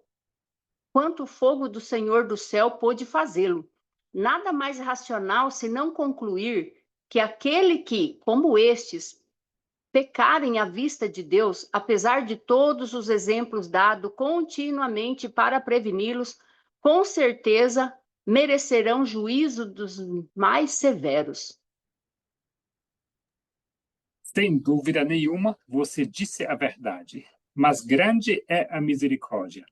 pôde fazê-lo. Nada mais racional senão concluir que aquele que, como estes, pecarem à vista de Deus, apesar de todos os exemplos dados continuamente para preveni-los, com certeza merecerão juízo dos mais severos. Sem dúvida nenhuma, você disse a verdade, mas grande é a misericórdia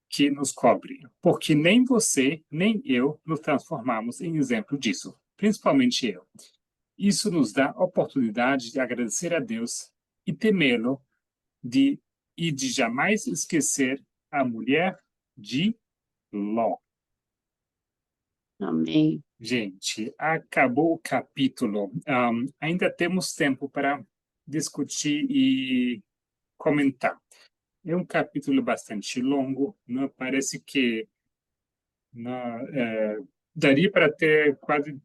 que nos cobre, porque nem você, nem eu nos transformamos em exemplo disso, principalmente eu. Isso nos dá a oportunidade de agradecer a Deus e temê-lo e de jamais esquecer a mulher de Ló. Amém. Gente, acabou o capítulo. Ainda temos tempo para discutir e comentar. É um capítulo bastante longo, né? Parece que daria para ter quase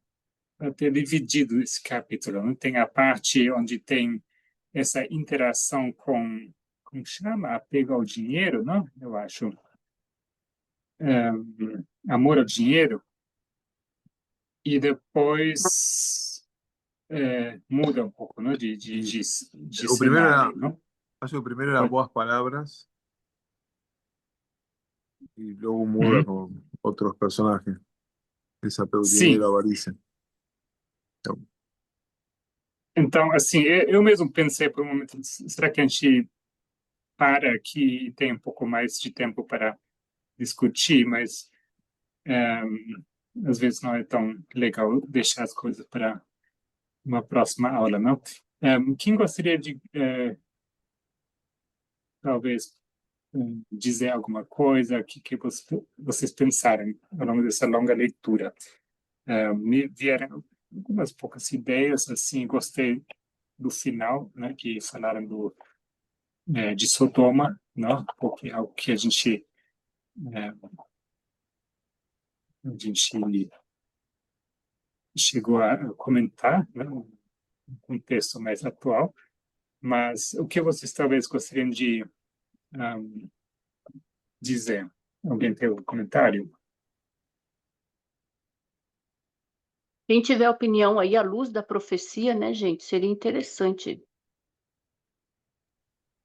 para ter dividido esse capítulo. Né? Tem a parte onde tem essa interação com, como chama? Apego ao dinheiro, não? Eu acho. Amor ao dinheiro. E depois muda um pouco, né? De O primeiro era, cenário, não? acho que o primeiro era Pode- boas palavras y luego muda Uhum. con otros personajes. Desapego, Sim. dinero, avaricia. Então, assim, eu mesmo pensei por um momento, será que a gente para aqui e tem um pouco mais de tempo para discutir, mas às vezes não é tão legal deixar as coisas para uma próxima aula, não? Quem gostaria de, talvez, dizer alguma coisa, o que vocês pensaram ao longo dessa longa leitura? Me vieram algumas poucas ideias, assim, gostei do final, né, que falaram de Sodoma, não? Porque é algo que a gente chegou a comentar, né, um contexto mais atual, mas o que vocês talvez gostariam de dizer? Alguém tem um comentário? Quem tiver opinião aí à luz da profecia, né, gente, seria interessante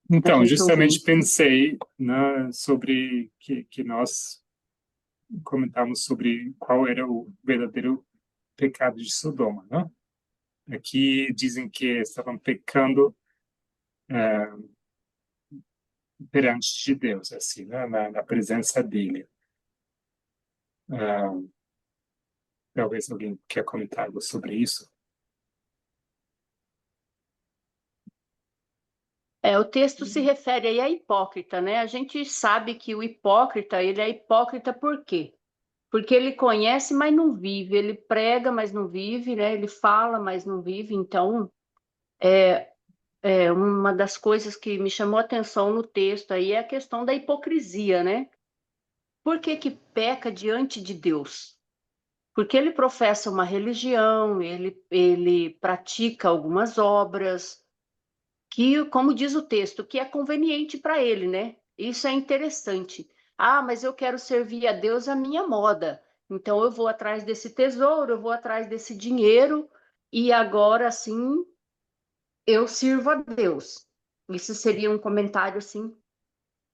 a Então, gente justamente ouvir. pensei, né, sobre que nós comentamos sobre qual era o verdadeiro pecado de Sodoma, né? Aqui dizem que estavam pecando perante de Deus, assim, né, na presença dele. Ah, talvez alguém quer comentar algo sobre isso. O texto se refere aí a hipócrita, né? A gente sabe que o hipócrita, ele é hipócrita por quê? Porque ele conhece, mas não vive, ele prega, mas não vive, né? Ele fala, mas não vive. Então, uma das coisas que me chamou a atenção no texto aí é a questão da hipocrisia, né? Por que que peca diante de Deus? Porque ele professa uma religião, ele pratica algumas obras, que, como diz o texto, que é conveniente para ele, né? Isso é interessante. Ah, mas eu quero servir a Deus à minha moda. Então eu vou atrás desse tesouro, eu vou atrás desse dinheiro e agora sim eu sirvo a Deus. Isso seria um comentário assim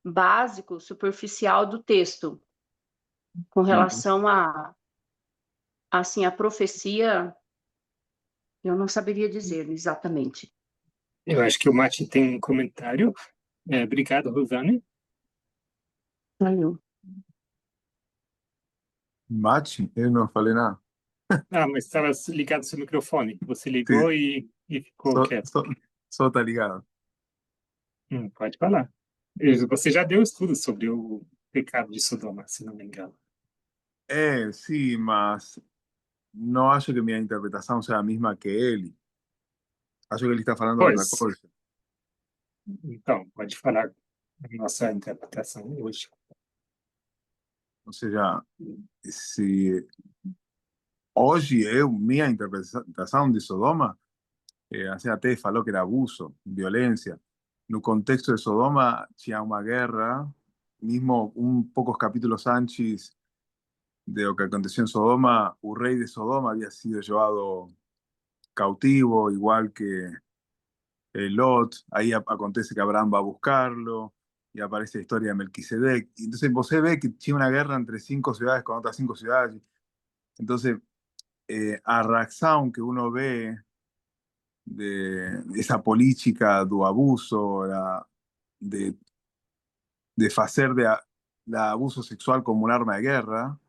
básico, superficial do texto com relação a assim a profecia, eu não saberia dizer exatamente. Eu acho que o Mati tem um comentário. Obrigado, Rosane. Valeu. Machi, yo no falei nada. Mas estava ligado seu microfone. Você Sí, ligou e ficou quieto. só tá ligado. Pode falar. Você já deu estudo sobre o pecado de Sodoma, se não me engano. Sí, mas no acho que mi interpretación sea la misma que él. Acho que él está falando de otra Pois, cosa. então, pode falar a nossa interpretação hoje. O sea, si hoje, minha interpretação de Sodoma, assim, até falou que era abuso, violência. No contexto de Sodoma, tinha uma guerra, mesmo poucos capítulos antes de lo que aconteció en Sodoma, el rey de Sodoma había sido llevado cautivo, igual que Lot. Ahí acontece que Abraham va a buscarlo y aparece la historia de Melquisedec. Y entonces vos ve que tiene una guerra entre 5 ciudades con otras 5 ciudades. Entonces, a reacción que uno ve de esa política do abuso, de, de hacer de abuso sexual como un arma de guerra,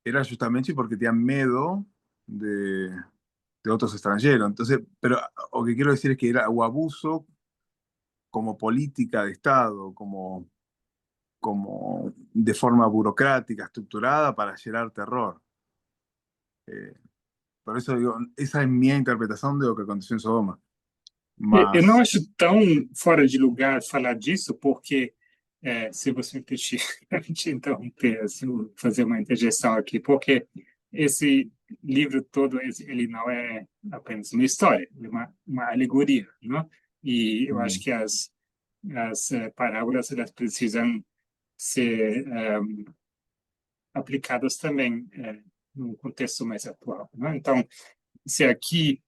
era justamente porque tenían miedo de otros extranjeros. Entonces, pero lo que quiero decir es que era o abuso como política de Estado, como de forma burocrática, estructurada para generar terror. Por eso digo, esa es mi interpretación de lo que aconteció en Sodoma. Eu não Mas, acho tão fora de lugar falar disso, porque, se você me permitir te interromper, assim, fazer uma interjeição aqui, porque esse livro todo, ele não é apenas uma história, ele é uma alegoria, né? E eu acho que as parábolas, elas precisam ser aplicadas também num contexto mais atual, né? Então, se aqui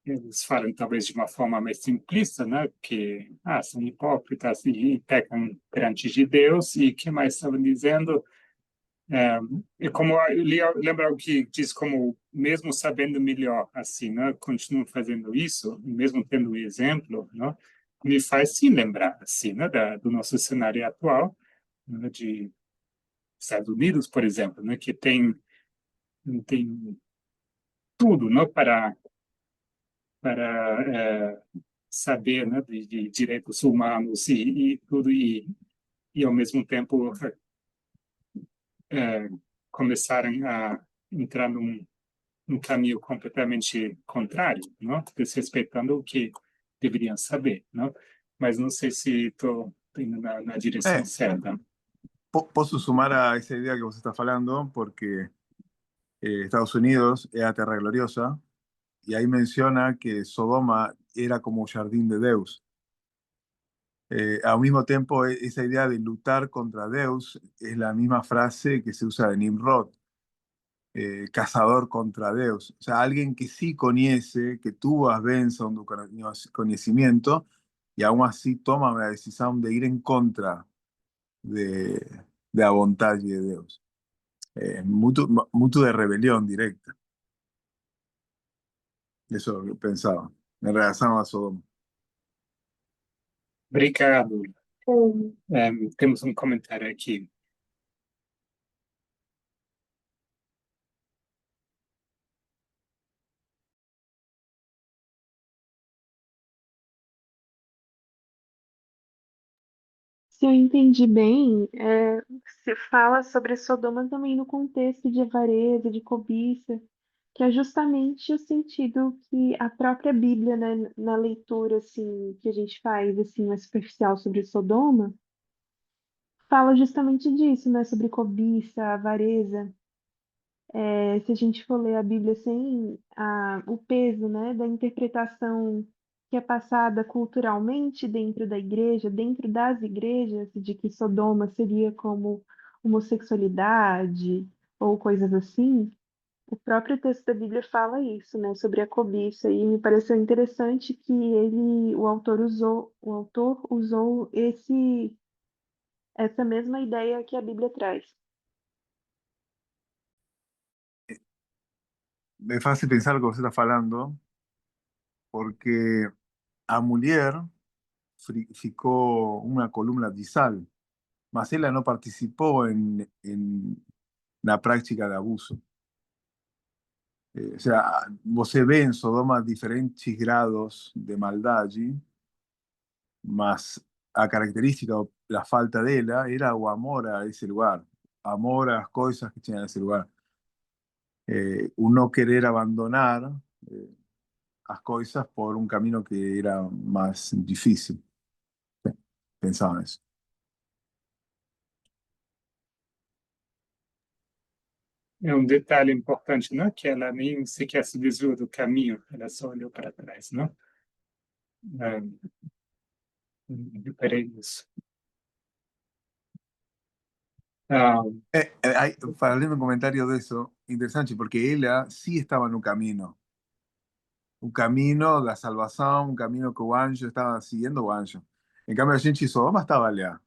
eles falam talvez de uma forma mais simplista, né? Que são hipócritas e pecam perante de Deus, e que mais estavam dizendo? E como lembra o que diz, como mesmo sabendo melhor, assim, né? Continuam fazendo isso, mesmo tendo o exemplo, né? Me faz sim lembrar, assim, né? Do nosso cenário atual, né? De Estados Unidos, por exemplo, né? Que tem tudo, né? Para saber, né, de direitos humanos e tudo, e ao mesmo tempo começaram a entrar num caminho completamente contrário, não? Desrespeitando o que deveriam saber, não? Mas não sei se estou indo na direção certa. posso sumar a esa idea que vos estás hablando, porque Estados Unidos es la tierra gloriosa, y ahí menciona que Sodoma era como un jardín de Deus. Al mismo tiempo, esa idea de luchar contra Deus es la misma frase que se usa de Nimrod, cazador contra Deus. O sea, alguien que sí conoce, que tuvo a benção do conocimiento, y aún así toma la decisión de ir en contra de la voluntad de Deus. Mucho de rebelión directa. Eso pensaba, en relación a Sodoma. Obrigado. Temos comentário aqui. Se eu entendi bem, se fala sobre Sodoma também no contexto de avareza, de cobiça, que é justamente o sentido que a própria Bíblia, né, na leitura assim que a gente faz assim mais superficial sobre Sodoma, fala justamente disso, né, sobre cobiça, avareza. Se a gente for ler a Bíblia sem o peso, né, da interpretação que é passada culturalmente dentro da igreja, dentro das igrejas, de que Sodoma seria como homossexualidade ou coisas assim, o próprio texto da Bíblia fala isso, né, sobre a cobiça, e me pareceu interessante que o autor usou essa mesma ideia que a Bíblia traz. Me hace pensar lo que vos estás hablando, porque a Mulier ficó una columna de sal, mas ella no participó en la práctica de abuso. O sea, você ve en Sodoma diferentes grados de maldad allí, mas a característica, la falta de ella, era o amor a ese lugar, amor a las cosas que tenían ese lugar. Un no querer abandonar las cosas por un camino que era más difícil. Pensaba en eso. é um detalhe importante, não? Que ela nem sequer se desviou do caminho, ela só olhou para trás, não? Reparei nisso. Para leer un comentario de eso, interesante, porque ella sí estaba en un camino da salvação, un camino que o anjo estaba siguiendo o anjo. En cambio, a gente Sodoma estaba allá.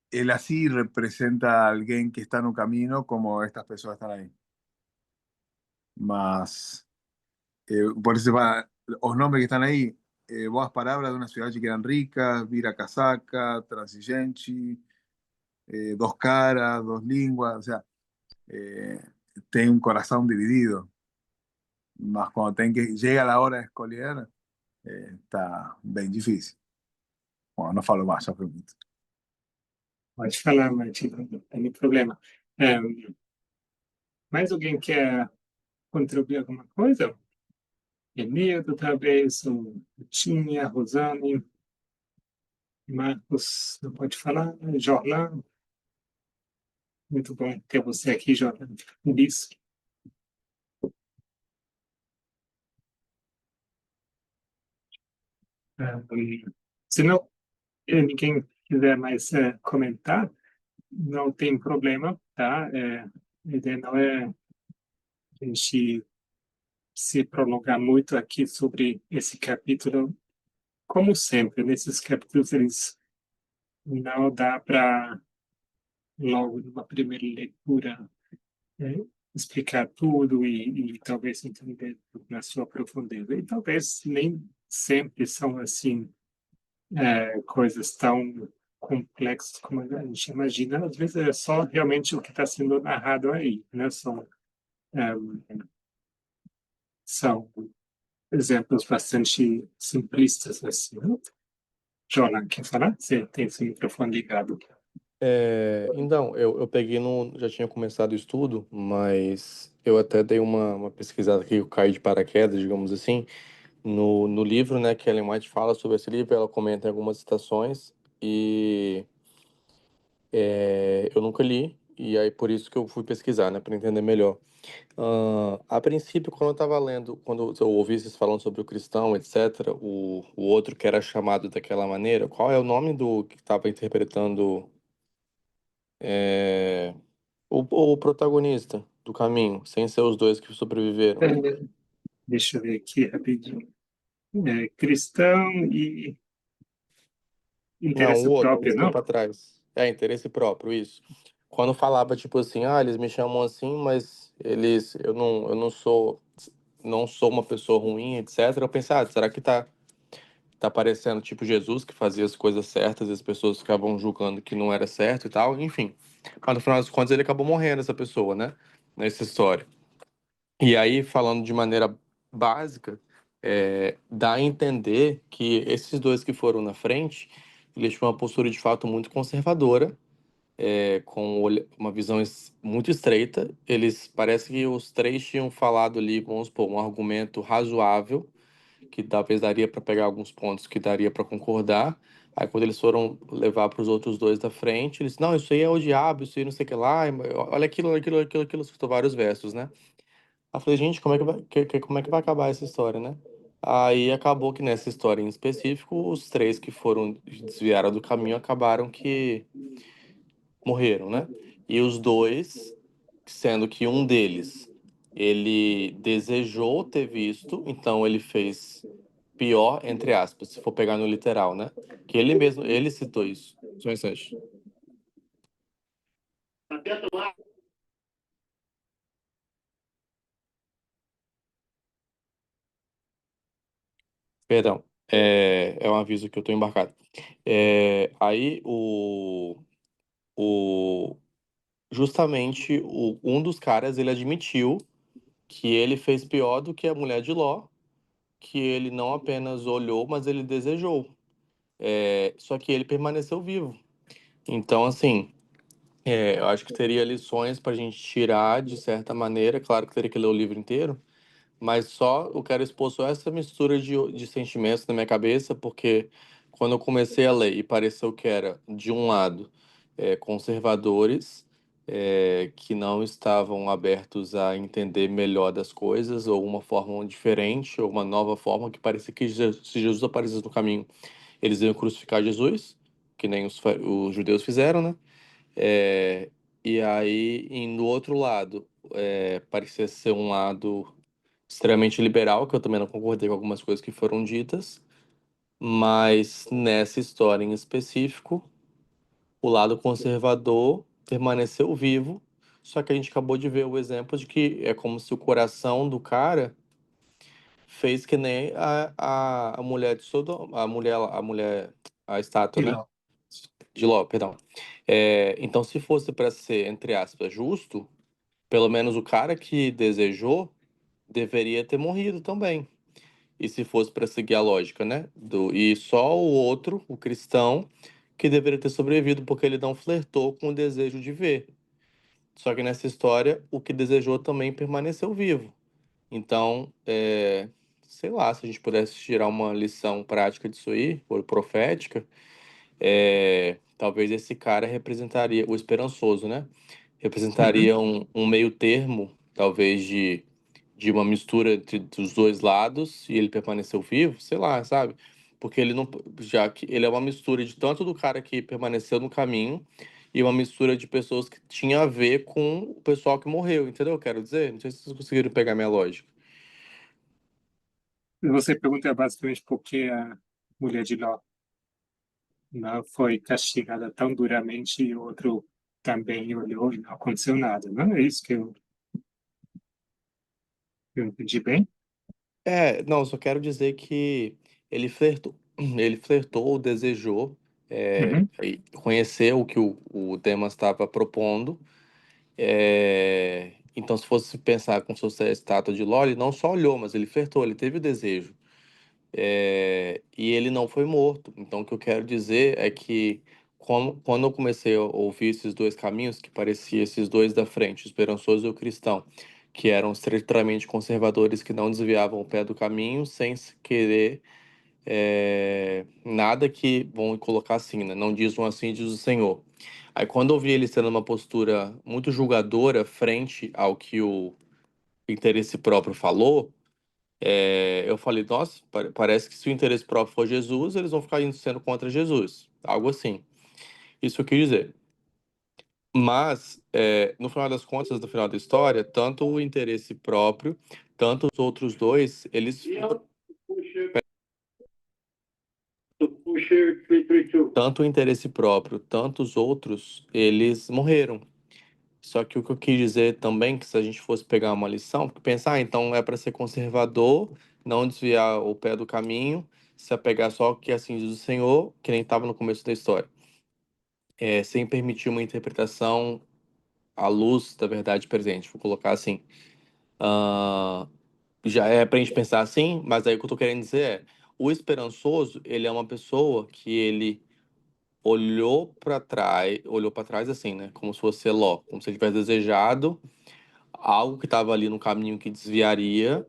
Él así representa a alguien que está en un camino como estas personas están ahí. Mas, por eso los nombres que están ahí, boas palavras de una ciudad que eran ricas, vira casaca, transigente, dos caras, dos línguas, o sea, tem un corazón dividido. Mas cuando llega la hora de escolher, está bem difícil. Bom, não falo mais, só pergunto. Pode falar, Martim, não tem problema. Mais alguém quer contribuir alguma coisa? Enildo, talvez, o Tinha, Rosane, Marcos, não pode falar, Jorlan. Muito bom ter você aqui, Jorlan. Fico feliz. Se não ninguém quiser mais comentar, não tem problema, tá? A ideia não é a gente se prolongar muito aqui sobre esse capítulo. Como sempre, nesses capítulos, eles não dá para, logo numa primeira leitura, explicar tudo e talvez entender tudo na sua profundeza. E talvez nem sempre são assim coisas tão complexas como a gente imagina. Às vezes é só realmente o que está sendo narrado aí, né? São exemplos bastante simplistas assim. Né? Jonan, quer falar? Você tem seu microfone ligado. Então, eu peguei já tinha começado o estudo, mas eu até dei uma pesquisada aqui, eu caí de paraquedas, digamos assim, no livro, né, que a Ellen White fala sobre esse livro, ela comenta em algumas citações, e eu nunca li, e aí por isso que eu fui pesquisar, né, para entender melhor. A princípio, quando eu estava lendo, quando eu ouvi vocês falando sobre o cristão, etc., o outro que era chamado daquela maneira, qual é o nome do que estava interpretando o protagonista do caminho, sem ser os dois que sobreviveram? Deixa eu ver aqui rapidinho. Cristão e Não, interesse o outro, próprio, ficou não? para trás. Interesse próprio, isso. Quando falava, tipo assim, eles me chamam assim, mas eu não sou uma pessoa ruim, etc. Eu pensei, será que tá parecendo tipo Jesus, que fazia as coisas certas e as pessoas ficavam julgando que não era certo e tal? Enfim. Mas no final das contas ele acabou morrendo, essa pessoa, né? Nessa história. E aí, falando de maneira básica, dá a entender que esses dois que foram na frente, eles tinham uma postura de fato muito conservadora, com uma visão muito estreita. Eles parece que os três tinham falado ali, vamos supor, um argumento razoável, que talvez daria para pegar alguns pontos que daria para concordar. Aí quando eles foram levar para os outros dois da frente, eles, não, isso aí é o diabo, isso aí não sei o que lá, olha aquilo, olha aquilo, olha aquilo, aquilo, citou vários versos, né? Aí eu falei, gente, como é que vai acabar essa história, né? Aí acabou que nessa história em específico, os três que foram desviaram do caminho acabaram que morreram, né? E os dois, sendo que um deles ele desejou ter visto, então ele fez pior, entre aspas, se for pegar no literal, né? Que ele mesmo, ele citou isso. Só um instante. Perdão, é um aviso que eu tô embarcado. Aí o justamente um dos caras ele admitiu que ele fez pior do que a mulher de Ló, que ele não apenas olhou, mas ele desejou. Só que ele permaneceu vivo. Então, assim, eu acho que teria lições para a gente tirar de certa maneira. Claro que teria que ler o livro inteiro, mas só eu quero expor só essa mistura de sentimentos na minha cabeça, porque quando eu comecei a ler e pareceu que era, de um lado, conservadores, que não estavam abertos a entender melhor das coisas, ou uma forma diferente, ou uma nova forma, que parecia que se Jesus aparecesse no caminho, eles iam crucificar Jesus, que nem os judeus fizeram, né? É, e aí, do outro lado, parecia ser um lado extremamente liberal, que eu também não concordei com algumas coisas que foram ditas, mas nessa história em específico, o lado conservador permaneceu vivo, só que a gente acabou de ver o exemplo de que é como se o coração do cara fez que nem a mulher de Sodoma, a estátua, né? Não. De Ló, perdão. Então, se fosse para ser, entre aspas, justo, pelo menos o cara que desejou deveria ter morrido também. E se fosse para seguir a lógica, né? E só o outro, o cristão, que deveria ter sobrevivido porque ele não flertou com o desejo de ver. Só que nessa história, o que desejou também permaneceu vivo. Então, sei lá, se a gente pudesse tirar uma lição prática disso aí, ou profética, talvez esse cara representaria, o esperançoso, né? Representaria um meio termo, talvez de uma mistura dos dois lados, e ele permaneceu vivo, sei lá, sabe? Porque ele não, já que ele é uma mistura de tanto do cara que permaneceu no caminho e uma mistura de pessoas que tinha a ver com o pessoal que morreu, entendeu? Quero dizer, não sei se vocês conseguiram pegar minha lógica. Você pergunta basicamente por que a mulher de Ló não foi castigada tão duramente e o outro também olhou e não aconteceu nada, não é isso que eu entendi bem? Não, só quero dizer que ele flertou, ele flertou, desejou, Uhum. e conheceu o que o Demas estava propondo. Então, se fosse pensar como se fosse a estátua de Ló, ele não só olhou, mas ele flertou, ele teve o desejo. E ele não foi morto. Então, o que eu quero dizer é que, quando eu comecei a ouvir esses dois caminhos, que pareciam esses dois da frente, o esperançoso e o cristão, que eram estritamente conservadores, que não desviavam o pé do caminho, sem querer nada que vão colocar assim, né? Não diz um assim, diz o Senhor. Aí, quando eu vi eles tendo uma postura muito julgadora frente ao que o interesse próprio falou, eu falei, nossa, parece que se o interesse próprio for Jesus, eles vão ficar indo sendo contra Jesus. Algo assim. Isso eu quis dizer. Mas, no final das contas, no final da história, tanto o interesse próprio, tanto os outros dois, eles. Tanto o interesse próprio, tanto os outros, eles morreram. Só que o que eu quis dizer também, que se a gente fosse pegar uma lição, porque pensar, então é para ser conservador, não desviar o pé do caminho, se apegar só ao que assim diz o Senhor, que nem estava no começo da história, sem permitir uma interpretação à luz da verdade presente, vou colocar assim. Ah, já é para a gente pensar assim, mas aí o que eu tô querendo dizer o esperançoso, ele é uma pessoa que ele olhou para trás assim, né, como se fosse Ló, como se ele tivesse desejado algo que estava ali no caminho que desviaria,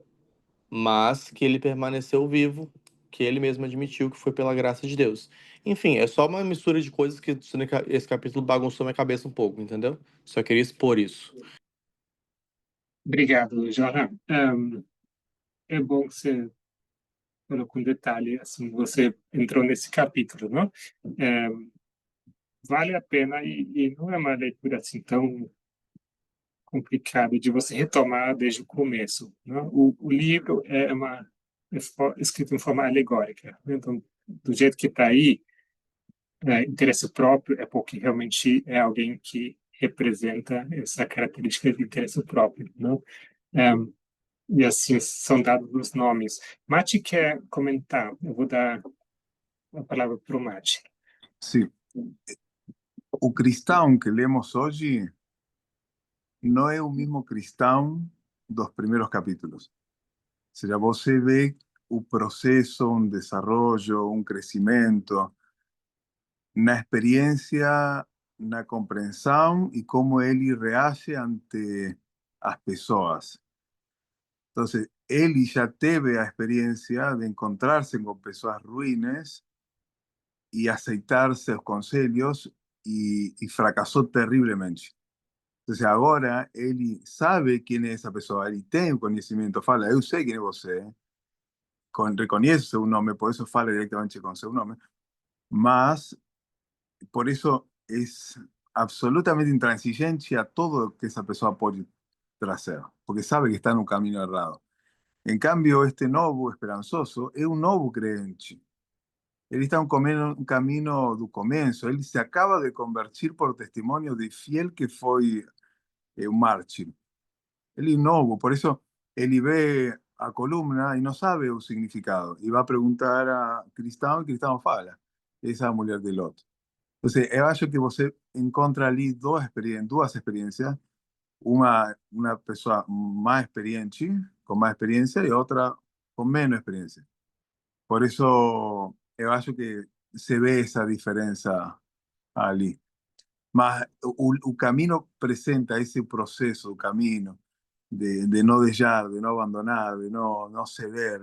mas que ele permaneceu vivo, que ele mesmo admitiu que foi pela graça de Deus. Enfim, é só uma mistura de coisas que esse capítulo bagunçou minha cabeça um pouco, entendeu? Só queria expor isso. Obrigado, Johan. É bom que você falou com detalhe, assim, você entrou nesse capítulo, não? Vale a pena e não é uma leitura assim tão complicada de você retomar desde o começo, não? O livro escrito em forma alegórica, né? Então, do jeito que está aí, interesse próprio é porque realmente é alguém que representa essa característica de interesse próprio, não? É, e assim são dados os nomes. Mati quer comentar, eu vou dar a palavra para o Mati. Sí, o cristão que lemos hoje não é o mesmo cristão dos primeiros capítulos. O sea, você vê o processo, um desenvolvimento, um crescimento na experiência, na compreensão e como ele reage ante as pessoas. Então, ele já teve a experiência de encontrar-se com pessoas ruins e aceitar seus conselhos e fracassou terrivelmente. Entonces agora ele sabe quem é essa pessoa, ele tem o conhecimento, fala, eu sei quem é você, reconhece seu nome, por isso fala diretamente com seu nome, mas por isso é absolutamente intransigente a todo que essa pessoa pode trazer, porque sabe que está no caminho errado. Em cambio, este novo esperançoso é um novo crente. Ele está um caminho do começo, ele se acaba de convertir por testemunho de fiel que foi um mártir. Ele é novo, por isso ele vê a coluna e não sabe o significado. E vai perguntar a Cristão, e Cristão fala. Essa é a mulher de Lot. Então, eu acho que você encontra ali duas experiências. Uma pessoa mais experiente, com mais experiência, e outra com menos experiência. Por isso, eu acho que se vê essa diferença ali. Mas o caminho apresenta esse processo, o caminho de não deixar, de não abandonar, de não ceder,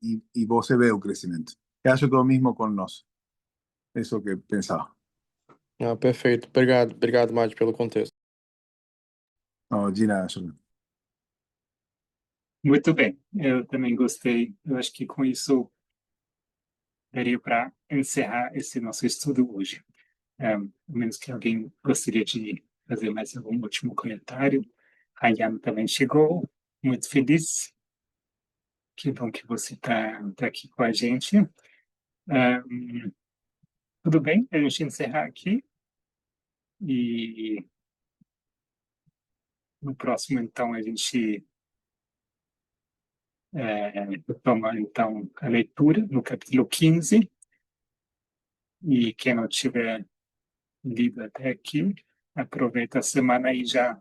e você vê o crescimento. Eu acho que é o mesmo com nós. Isso que pensava. Ah, perfeito. Obrigado, Mate, pelo contexto. Não, de nada, Juliano. Muito bem, eu também gostei. Eu acho que com isso daria para encerrar esse nosso estudo hoje. A menos que alguém gostaria de fazer mais algum último comentário. A Yami também chegou, muito feliz. Que bom que você está aqui com a gente. Tudo bem, a gente encerrar aqui. E no próximo, então, a gente toma, então, a leitura no capítulo 15. E quem não tiver lido até aqui, aproveita a semana e já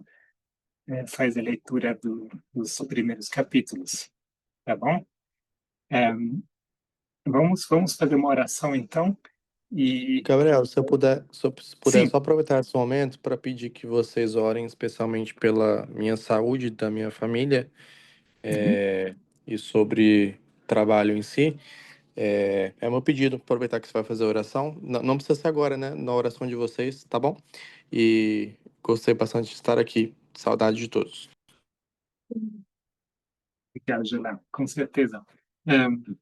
faz a leitura dos primeiros capítulos, tá bom? Vamos fazer uma oração, então, e... Gabriel, se puder Sim. só aproveitar esse momento para pedir que vocês orem especialmente pela minha saúde, da minha família, e sobre trabalho em si. É meu pedido, aproveitar que você vai fazer a oração. Não precisa ser agora, né? Na oração de vocês, tá bom? E gostei bastante de estar aqui. Saudade de todos. Obrigado, Gela, com certeza.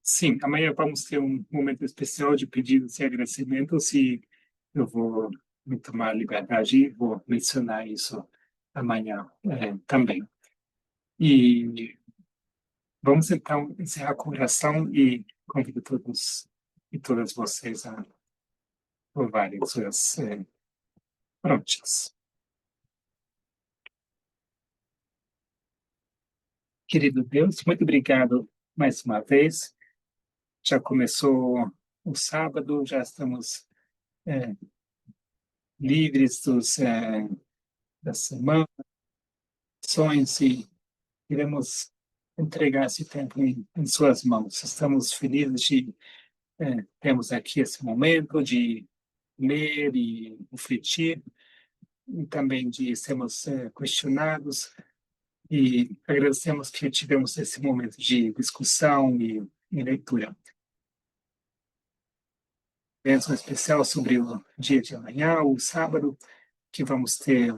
Sim, amanhã vamos ter um momento especial de pedidos e agradecimentos e eu vou me tomar a liberdade e vou mencionar isso amanhã também. E vamos então encerrar com oração e convido todos e todas vocês a louvarem suas prontas. Querido Deus, muito obrigado mais uma vez. Já começou o sábado, já estamos livres da semana, e queremos entregar esse tempo em suas mãos. Estamos felizes de termos aqui esse momento de ler e refletir, e também de sermos questionados, e agradecemos que tivemos esse momento de discussão e leitura. Bênção especial sobre o dia de amanhã, o sábado, que vamos ter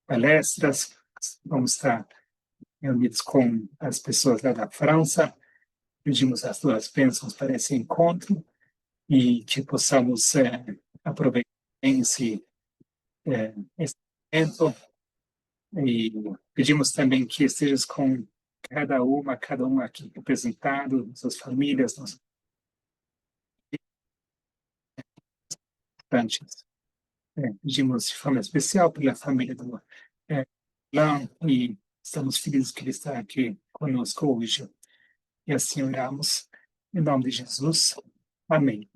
palestras, vamos estar reunidos com as pessoas lá da França, pedimos as duas bênçãos para esse encontro e que possamos aproveitar esse evento, e pedimos também que estejas com cada um aqui representado, suas famílias, nossos estudantes. Pedimos de forma especial pela família do Lan e estamos felizes que ele está aqui conosco hoje. E assim oramos, em nome de Jesus. Amém.